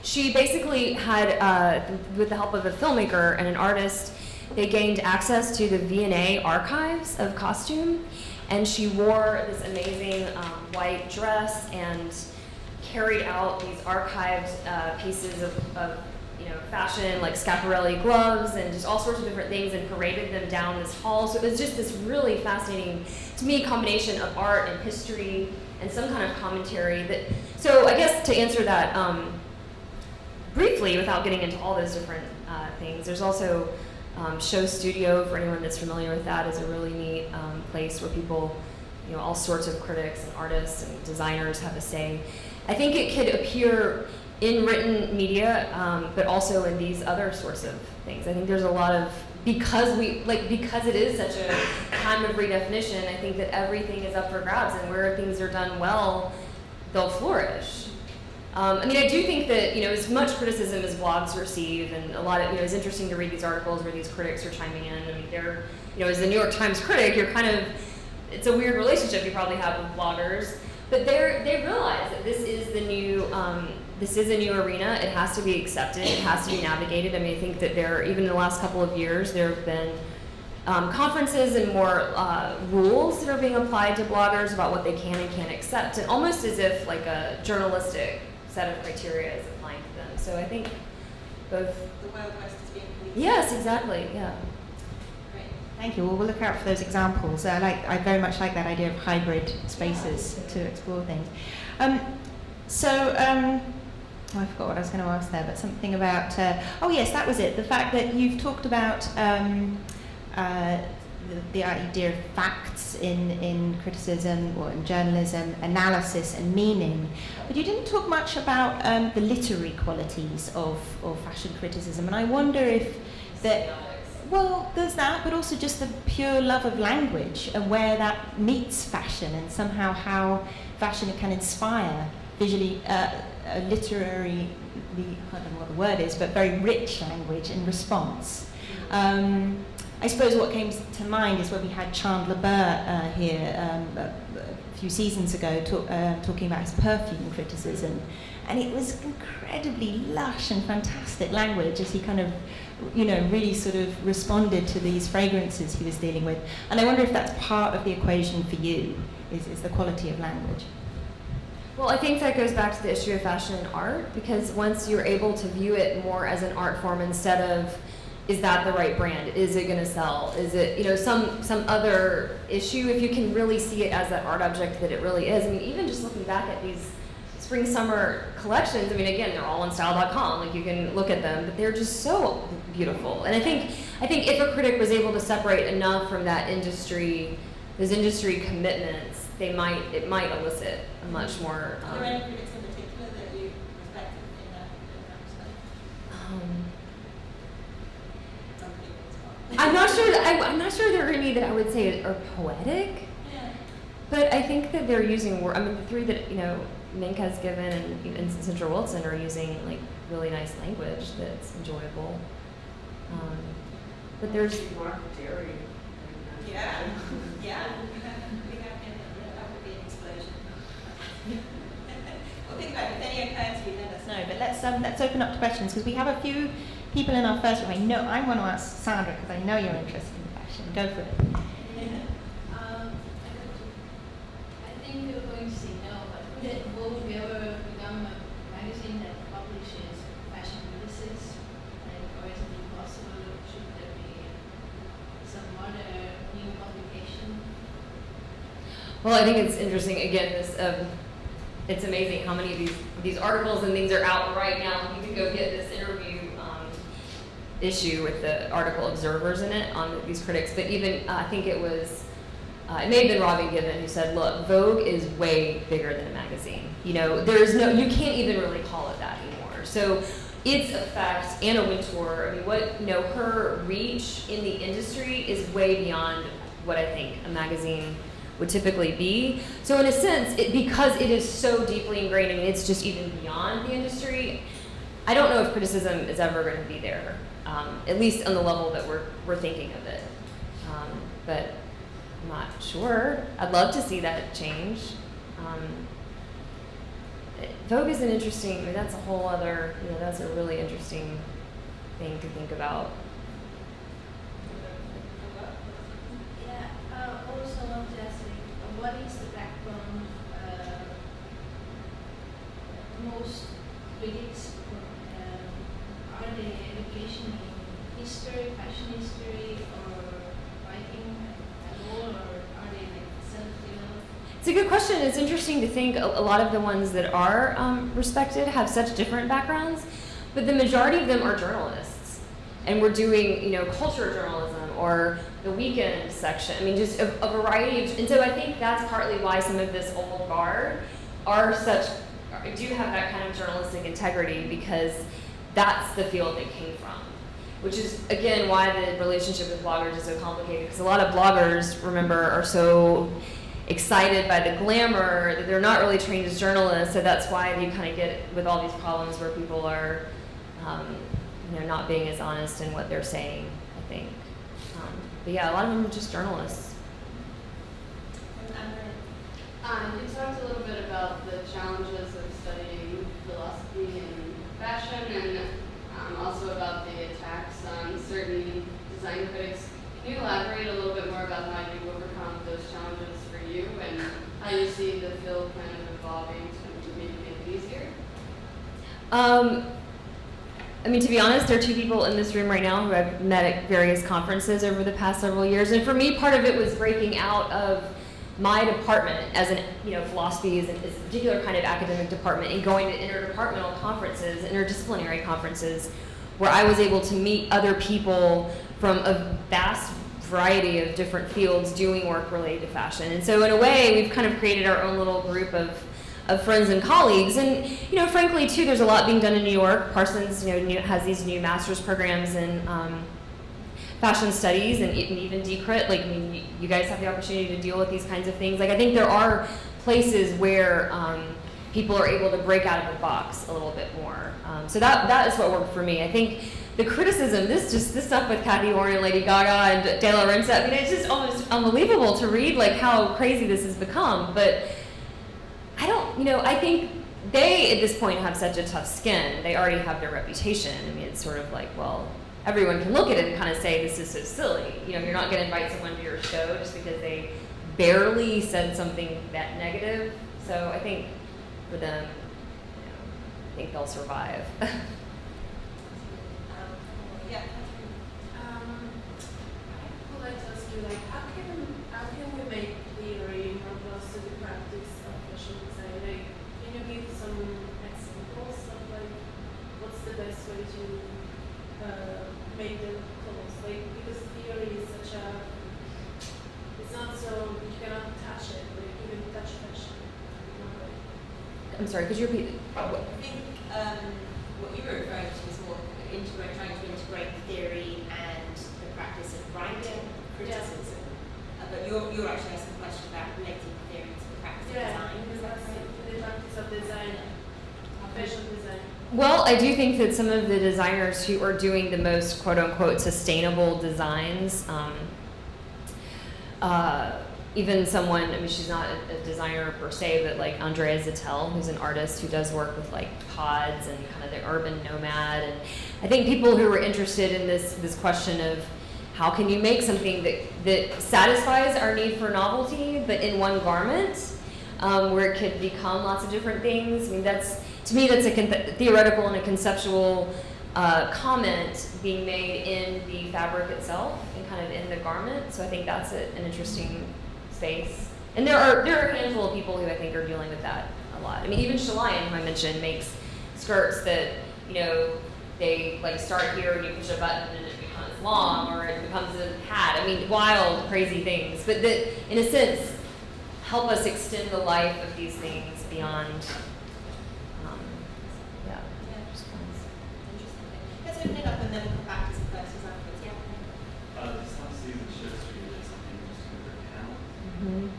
Speaker 2: she basically had, with the help of a filmmaker and an artist, they gained access to the V&A archives of costume, and she wore this amazing white dress and carried out these archived pieces of fashion, like Schiaparelli gloves and just all sorts of different things, and paraded them down this hall. So it was just this really fascinating, to me, combination of art and history and some kind of commentary. So I guess to answer that briefly, without getting into all those different things, there's also Show Studio, for anyone that's familiar with that, is a really neat place where people, all sorts of critics and artists and designers have a say. I think it could appear in written media, but also in these other sorts of things. I think there's a lot of, because it is such a time of redefinition, I think that everything is up for grabs, and where things are done well, they'll flourish. I do think that, as much criticism as blogs receive, and a lot of, it's interesting to read these articles where these critics are chiming in. They're, as the New York Times critic, you're kind of, it's a weird relationship you probably have with bloggers, but they realize that this is the new, this is a new arena. It has to be accepted. It has to be navigated. I think that even in the last couple of years, there have been conferences and more rules that are being applied to bloggers about what they can and can't accept, and almost as if like a journalistic set of criteria is applying to them. So I think both.
Speaker 1: The Wild West is being policed.
Speaker 2: Yes, exactly. Yeah.
Speaker 1: Great. Thank you. Well, we'll look out for those examples. I very much like that idea of hybrid spaces to explore things. I forgot what I was going to ask there, but something about, yes, that was it. The fact that you've talked about the idea of facts in criticism or in journalism, analysis and meaning, but you didn't talk much about the literary qualities of fashion criticism. And I wonder if that, Well, there's that, but also just the pure love of language and where that meets fashion, and somehow how fashion can inspire visually, literary, I don't know what the word is, but very rich language in response. I suppose what came to mind is when we had Chandler Burr here a few seasons ago talking about his perfume criticism, and it was incredibly lush and fantastic language as he kind of, really sort of responded to these fragrances he was dealing with. And I wonder if that's part of the equation for you, is the quality of language.
Speaker 2: Well, I think that goes back to the issue of fashion and art, because once you're able to view it more as an art form instead of, is that the right brand? Is it going to sell? Is it, some other issue? If you can really see it as that art object that it really is. I mean, even just looking back at these spring summer collections, I mean, again, they're all on style.com. Like, you can look at them, but they're just so beautiful. And I think if a critic was able to separate enough from that industry, those industry commitments, it might elicit a much more.
Speaker 3: Are there any critics in particular that you respected in that respect?
Speaker 2: I'm not sure there are any that I would say are poetic.
Speaker 3: Yeah.
Speaker 2: But I think that they're using the three that Mink has given and Central Wilson are using like really nice language that's enjoyable. But there's
Speaker 3: Yeah. Yeah. That would be an explosion. Well, think about it. If any occur to you, let us know.
Speaker 1: No, but let's open up to questions, because we have a few people in our first room. I want to ask Sandra, because I know you're interested in fashion. Go for it.
Speaker 4: I think you're going to say no, but would we ever become a magazine that publishes fashion releases? Or is it impossible? Should there be some other new publication?
Speaker 2: Well, I think it's interesting. Again, it's amazing how many of these articles and things are out right now. You can go get this interview issue with the article Observers in it on these critics. But even I think it was it may have been Robbie Given who said, "Look, Vogue is way bigger than a magazine. You can't even really call it that anymore." So its effect, Anna Wintour, her reach in the industry is way beyond what I think a magazine would typically be. So in a sense, because it is so deeply ingrained and it's just even beyond the industry, I don't know if criticism is ever going to be there, at least on the level that we're thinking of it. But I'm not sure. I'd love to see that change. Vogue is an interesting, that's a whole other, that's a really interesting thing to think about.
Speaker 4: Also want to ask, what is the background most critics, are they education in history, fashion history, or writing at all, or are they like self-developed?
Speaker 2: It's a good question. It's interesting to think a lot of the ones that are respected have such different backgrounds, but the majority of them are journalists. And we're doing, culture journalism or the weekend section. I mean, just a variety of, and so I think that's partly why some of this old guard do have that kind of journalistic integrity, because that's the field they came from. Which is, again, why the relationship with bloggers is so complicated, because a lot of bloggers, remember, are so excited by the glamour that they're not really trained as journalists, so that's why you kind of get with all these problems where people are not being as honest in what they're saying, I think. But yeah, a lot of them are just journalists.
Speaker 5: You talked a little bit about the challenges of studying philosophy and fashion, and also about the attacks on certain design critics. Can you elaborate a little bit more about how you overcome those challenges for you and how you see the field kind of evolving to maybe make it easier?
Speaker 2: To be honest, there are two people in this room right now who I've met at various conferences over the past several years. And for me, part of it was breaking out of my department as philosophy is a particular kind of academic department, and going to interdepartmental conferences, interdisciplinary conferences, where I was able to meet other people from a vast variety of different fields doing work related to fashion. And so in a way, we've kind of created our own little group of friends and colleagues. And frankly too, there's a lot being done in New York. Parsons has these new master's programs in fashion studies and even decrit. Like, I mean, you guys have the opportunity to deal with these kinds of things. Like, I think there are places where people are able to break out of the box a little bit more. So that is what worked for me. I think the criticism, this stuff with Kathy Horn and Lady Gaga and De La Renta, I mean, it's just almost unbelievable to read, like, how crazy this has become. But I don't, I think they, at this point, have such a tough skin. They already have their reputation. I mean, it's sort of like, well, everyone can look at it and kind of say, this is so silly. You're not going to invite someone to your show just because they barely said something that negative. So I think for them, I think they'll survive.
Speaker 3: Yeah.
Speaker 6: I would like to ask you, like, how can we make theory more close to the practice of fashion design? Like, can you give some examples of, like, what's the best way to make them close? Like, because theory is such a, it's not so, you cannot touch it, like, even touch fashion.
Speaker 2: I'm sorry, could you repeat?
Speaker 3: I think what you were referring to is more trying to integrate theory and the practice of writing criticism. But you're actually asking a question about relating theory to the practice of design. Is that right?
Speaker 6: The practice of design, fashion design.
Speaker 2: Well, I do think that some of the designers who are doing the most quote-unquote sustainable designs, even someone, I mean, she's not a designer per se, but like Andrea Zattel, who's an artist who does work with like pods and kind of the urban nomad. And I think people who are interested in this question of how can you make something that satisfies our need for novelty, but in one garment, where it could become lots of different things. I mean, to me, that's a theoretical and a conceptual comment being made in the fabric itself and kind of in the garment. So I think that's an interesting space. And there are a handful of people who I think are dealing with that a lot. I mean, even Shalayan, who I mentioned, makes skirts that, they like start here and you push a button and it becomes long, or it becomes a hat. I mean, wild, crazy things. But that, in a sense, help us extend the life of these things beyond, just ones.
Speaker 3: Interesting. Let's open it up and then we'll come back to some questions afterwards. Yeah.
Speaker 7: This last season shows you did something interesting with their panel.
Speaker 2: Mm-hmm.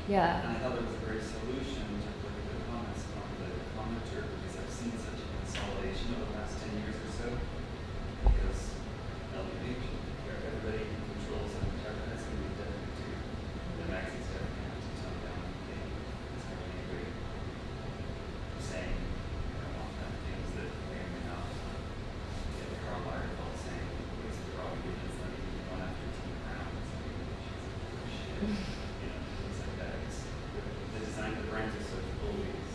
Speaker 2: Yeah.
Speaker 7: And I thought it was a great solution to look at the comments from the commenter, because I've seen such a consolidation over the last 10 years or so. Because LBH, where everybody controls and interprets, and we definitely do. The magazine's definitely have to tone down the thing. It's having anybody saying, all kind of things that may or may not. Yeah, Carl Lagerfeld saying, ways to probably get this money one after 10 rounds. Shit. Things like that. The design of the brands is so always.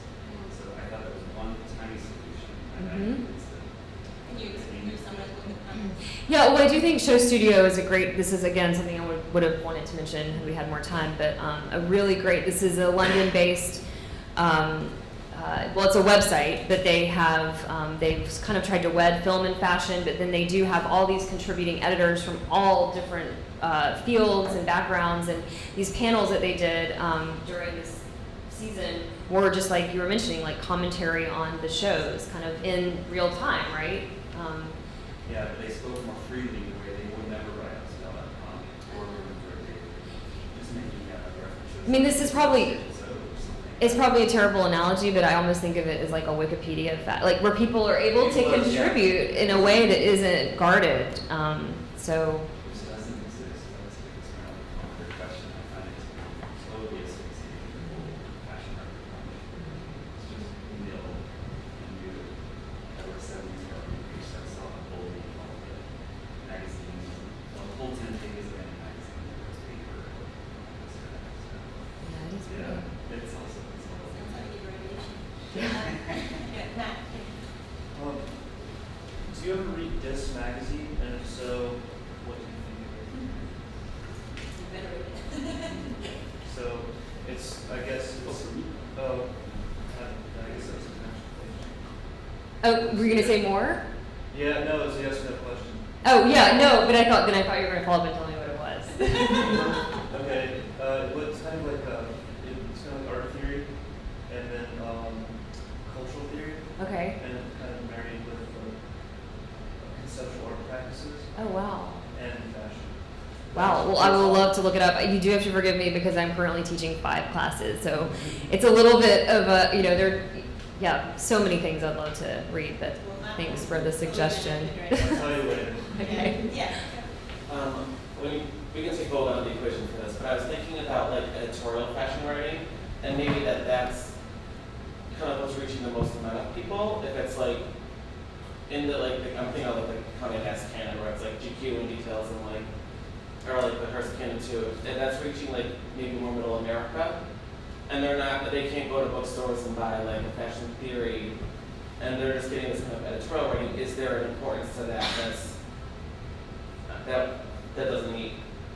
Speaker 7: So I thought it was one tiny solution. And I think it's
Speaker 3: Can you summarize what the panel is?
Speaker 2: Yeah, well, I do think Show Studio is this is again something I would have wanted to mention had we had more time, but a really great, this is a London-based, well, it's a website, but they have, they've kind of tried to wed film and fashion, but then they do have all these contributing editors from all different fields and backgrounds, and these panels that they did during this season were just like you were mentioning, like commentary on the shows, kind of in real time, right?
Speaker 7: yeah, but they spoke more freely the way they would never write on Spell.com or just making references.
Speaker 2: I mean, this is probably, it's probably a terrible analogy, but I almost think of it as like a Wikipedia like where people are able to contribute in a way that isn't guarded. So.
Speaker 7: Which doesn't exist. That's the biggest common question I find it slowly asphyxiating the whole fashion art conversation. It's just nil and you. I worked 7 years ago in research, I saw the whole all the magazines, the whole 10 pages of any magazine, there was paper,
Speaker 2: Yeah, it is
Speaker 7: yeah, it's also
Speaker 3: Sounds like a radiation. Yeah, Matt.
Speaker 8: Do you ever read This magazine? And if so, what do you think of it?
Speaker 3: You better read it.
Speaker 8: So it's, I guess, it's, I guess that's a question.
Speaker 2: Oh, were you gonna say more?
Speaker 8: Yeah, no, it's a yes or no question.
Speaker 2: Oh yeah, no, but I thought you were gonna follow up and tell me what it was.
Speaker 8: Okay, well, it's kind of like it's kind of like art theory, and then cultural theory,
Speaker 2: Okay.
Speaker 8: and kind of married with conceptual art practices.
Speaker 2: Oh wow.
Speaker 8: And
Speaker 2: Wow, well, I will love to look it up. You do have to forgive me because I'm currently teaching 5 classes, so it's a little bit of a, so many things I'd love to read, but thanks for the suggestion.
Speaker 8: I'll tell you later.
Speaker 2: Okay.
Speaker 3: Yeah.
Speaker 9: We can take gold out of the equation for this, but I was thinking about like editorial fashion writing, and maybe that's kind of what's reaching the most amount of people. If it's like in the I'm thinking of like Kanye West canon, where it's like GQ and details and like, or like the Hearst canon too, and that's reaching like maybe more middle America, and they can't go to bookstores and buy like a fashion theory, and they're just getting this kind of editorial writing. Is there an importance to that that doesn't meet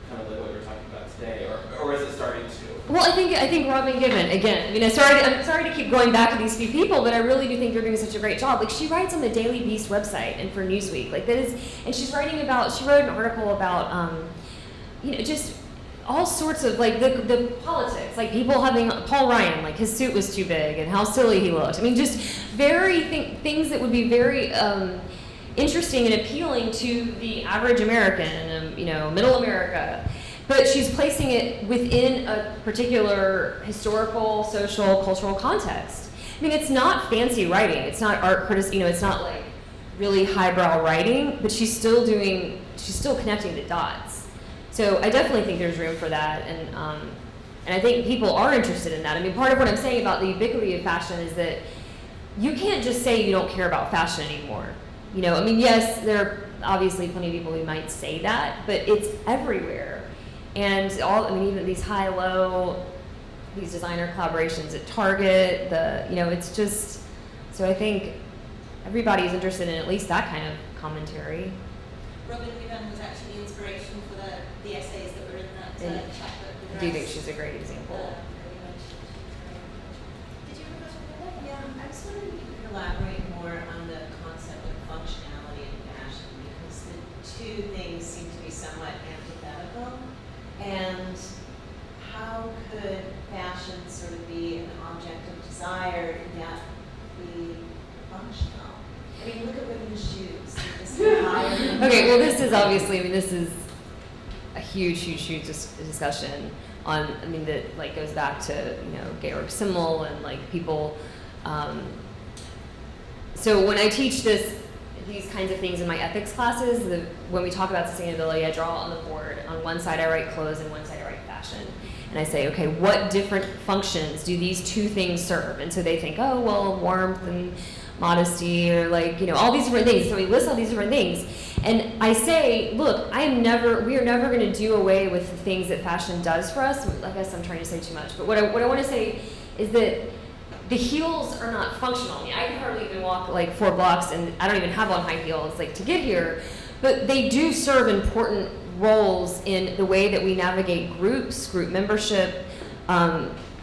Speaker 9: kind of like what you're talking about today, or is it starting to?
Speaker 2: Well, I think Robin Gibbon, again, I'm sorry to keep going back to these few people, but I really do think they're doing such a great job. Like, she writes on the Daily Beast website and for Newsweek, and she wrote an article about, just all sorts of, like, the politics, like people having, Paul Ryan, like his suit was too big and how silly he looked. I mean, just things that would be very, interesting and appealing to the average American, middle America. But she's placing it within a particular historical, social, cultural context. I mean, it's not fancy writing. It's not art criticism. It's not like really highbrow writing. But she's still connecting the dots. So I definitely think there's room for that, and I think people are interested in that. I mean, part of what I'm saying about the ubiquity of fashion is that you can't just say you don't care about fashion anymore. Yes, there are obviously plenty of people who might say that, but it's everywhere. And even these high-low, these designer collaborations at Target, it's just, so I think everybody's interested in at least that kind of commentary.
Speaker 3: Robin Gibbon was actually the inspiration for the essays that were in that chapbook.
Speaker 2: I do think she's a great example.
Speaker 3: Did you have a question?
Speaker 10: Yeah, I was wondering if you could elaborate more on the concept of functionality in fashion, because the two things seem to be somewhat antithetical. And how could fashion sort of be an object of desire and yet be functional? I mean, look at women's shoes.
Speaker 2: Okay, well, this is obviously, this is a huge discussion on, that like goes back to, Georg Simmel and like people. So when I teach these kinds of things in my ethics classes, when we talk about sustainability, I draw on the board. On one side I write clothes, and one side I write fashion. And I say, okay, what different functions do these two things serve? And so they think, oh, well, warmth and modesty, or like, all these different things. So we list all these different things. And I say, look, we are never going to do away with the things that fashion does for us. I guess I'm trying to say too much. But what I want to say is that the heels are not functional. I can hardly even walk like 4 blocks, and I don't even have on high heels like to get here. But they do serve important roles in the way that we navigate groups, group membership,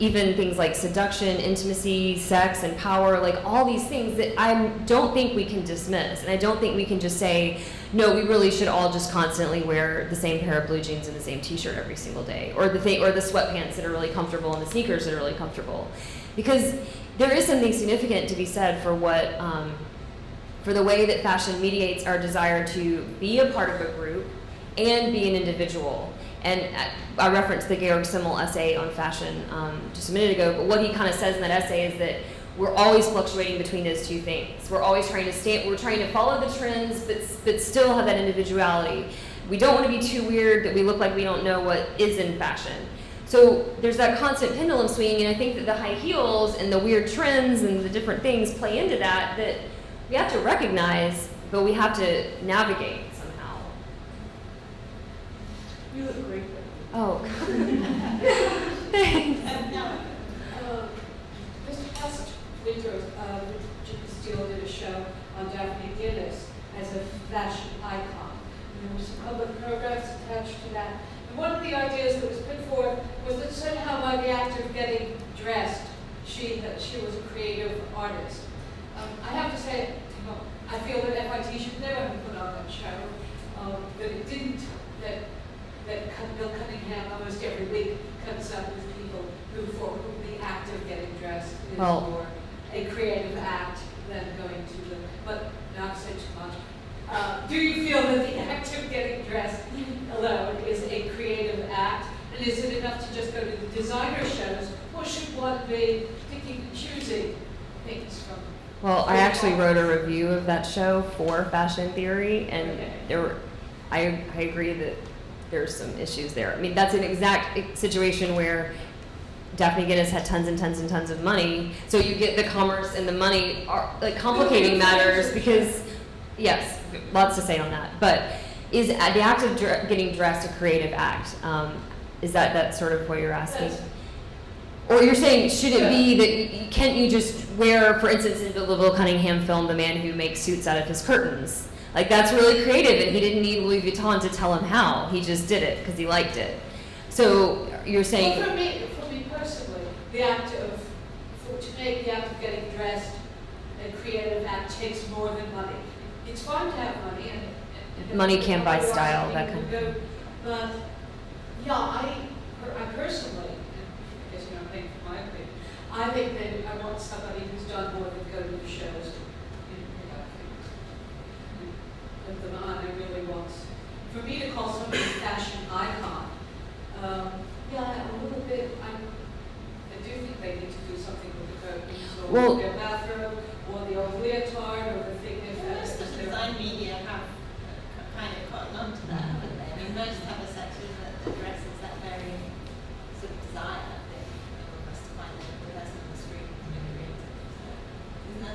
Speaker 2: even things like seduction, intimacy, sex, and power, like all these things that I don't think we can dismiss. And I don't think we can just say, no, we really should all just constantly wear the same pair of blue jeans and the same t-shirt every single day, or the sweatpants that are really comfortable and the sneakers that are really comfortable. Because there is something significant to be said for for the way that fashion mediates our desire to be a part of a group and be an individual. And I referenced the Georg Simmel essay on fashion just a minute ago, but what he kind of says in that essay is that we're always fluctuating between those two things. We're always trying to follow the trends, but still have that individuality. We don't want to be too weird that we look like we don't know what is in fashion. So there's that constant pendulum swinging, and I think that the high heels and the weird trends and the different things play into that we have to recognize, but we have to navigate somehow.
Speaker 6: You look great.
Speaker 2: Oh. Thanks.
Speaker 11: This past winter, Jim Steele did a show on Daphne Guinness as a fashion icon. And there were some public programs attached to that. And one of the ideas that was put forth was that somehow by the act of getting dressed, she was a creative artist. I have to say, I feel that FIT should never have put on that show, that it didn't, that Bill Cunningham almost every week comes up with people for whom the act of getting dressed is more a creative act than going to but not say too much. Do you feel that the act of getting dressed, alone is a creative act? And is it enough to just go to the designer shows, or should one be picking and choosing things from?
Speaker 2: Well, I actually wrote a review of that show for Fashion Theory, and I agree that there's some issues there. I mean, that's an exact situation where Daphne Guinness had tons and tons and tons of money, so you get the commerce and the money are like complicating matters because, yes, lots to say on that. But is the act of getting dressed a creative act? Is that sort of what you're asking? Or you're saying, should it be that can't you just wear, for instance, in the Will Cunningham film, The Man Who Makes Suits Out of His Curtains? Like, that's really creative, and he didn't need Louis Vuitton to tell him how. He just did it because he liked it. So you're saying...
Speaker 11: Well, for me personally, the act of, to make the act of getting dressed a creative act takes more than money. It's fun to have money, and
Speaker 2: money can't buy style, that kind of thing.
Speaker 11: But, yeah, I personally, I guess you don't think my opinion, I think that I want somebody who's done more than go to the shows and put them on. I really want, for me to call somebody a fashion icon, yeah, a little bit, I do think they need to do something with the curtains, or their bathrobe, or the old leotard, or the thing that
Speaker 10: Most of the design media have kind of gotten onto that, haven't they? I mean, most have a section that addresses that very sort of desire, I think, of us to find the best on the screen and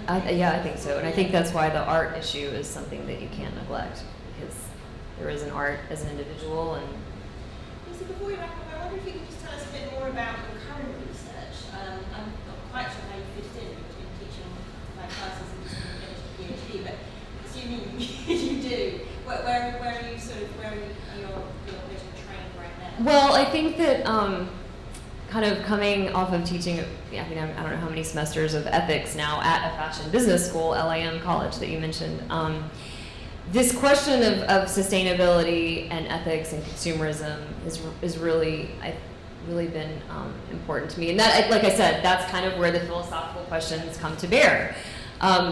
Speaker 10: creative. So,
Speaker 2: yeah, I think so. And I think that's why the art issue is something that you can't neglect, because there is an art as an individual. And
Speaker 10: so before we wrap up, I wonder if you could just tell us a bit more about your current research. I'm not quite sure how you fit it in between teaching my classes and just finished a PhD, but assuming you do, where are you sort of, where are your vision trained right now?
Speaker 2: well, I think that kind of coming off of teaching, I mean, I don't know how many semesters of ethics now at a fashion business school, LIM College, that you mentioned. This question of sustainability and ethics and consumerism is really been important to me. And that, like I said, that's kind of where the philosophical questions come to bear.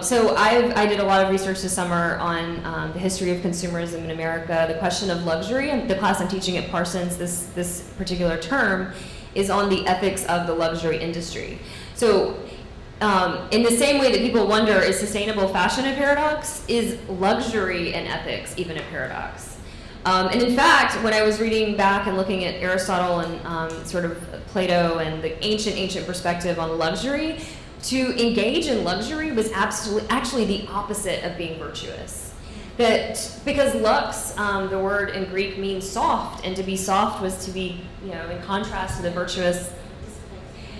Speaker 2: So I did a lot of research this summer on the history of consumerism in America, the question of luxury. And the class I'm teaching at Parsons this particular term is on the ethics of the luxury industry. So in the same way that people wonder, is sustainable fashion a paradox? Is luxury and ethics even a paradox? And in fact, when I was reading back and looking at Aristotle and sort of Plato and the ancient perspective on luxury, to engage in luxury was actually the opposite of being virtuous. That because lux, the word in Greek means soft, and to be soft was to be, in contrast to the virtuous.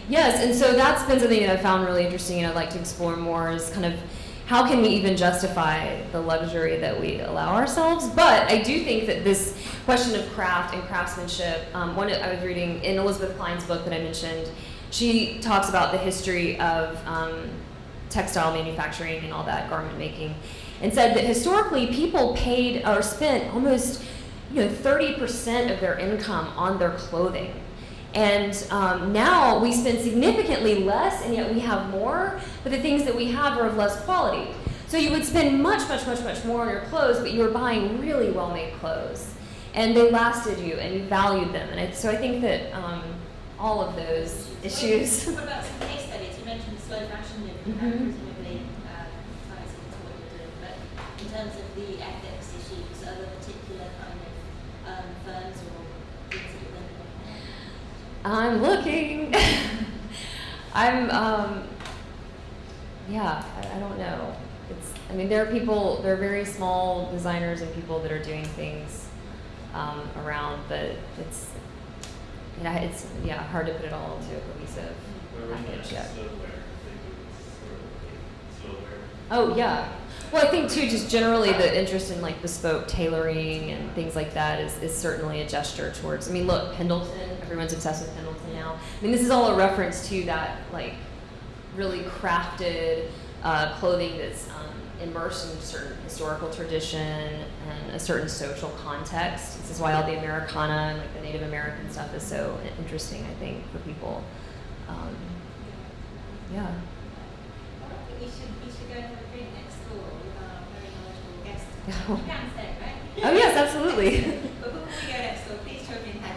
Speaker 2: Yes, and so that's been something that I found really interesting, and I'd like to explore more, is kind of how can we even justify the luxury that we allow ourselves? But I do think that this question of craft and craftsmanship, I was reading in Elizabeth Klein's book that I mentioned, she talks about the history of textile manufacturing and all that, garment making, and said that historically people paid or spent almost 30% of their income on their clothing. And now we spend significantly less, and yet we have more, but the things that we have are of less quality. So you would spend much more on your clothes, but you were buying really well-made clothes. And they lasted you, and you valued them. And so I think that all of those issues.
Speaker 10: What about some case studies? You mentioned slow fashion movement, presumably ties into what you're doing, but in terms of the ethics issues, are there particular kind of firms or things that you're looking at?
Speaker 2: I'm looking. I don't know. There are very small designers and people that are doing things around, but it's hard to put it all into a cohesive package yet. Oh yeah. Well, I think too, just generally the interest in like bespoke tailoring and things like that is certainly a gesture towards. I mean, look, Pendleton. Everyone's obsessed with Pendleton now. I mean, this is all a reference to that like really crafted clothing that's immersed in a certain historical tradition and a certain social context. This is why all the Americana and like the Native American stuff is so interesting, I think, for people. Yeah.
Speaker 10: I think we should go for a drink next door with our very knowledgeable guest
Speaker 3: Downstairs, right?
Speaker 2: Oh yes, absolutely.
Speaker 3: But before we go next door, please join me in thanking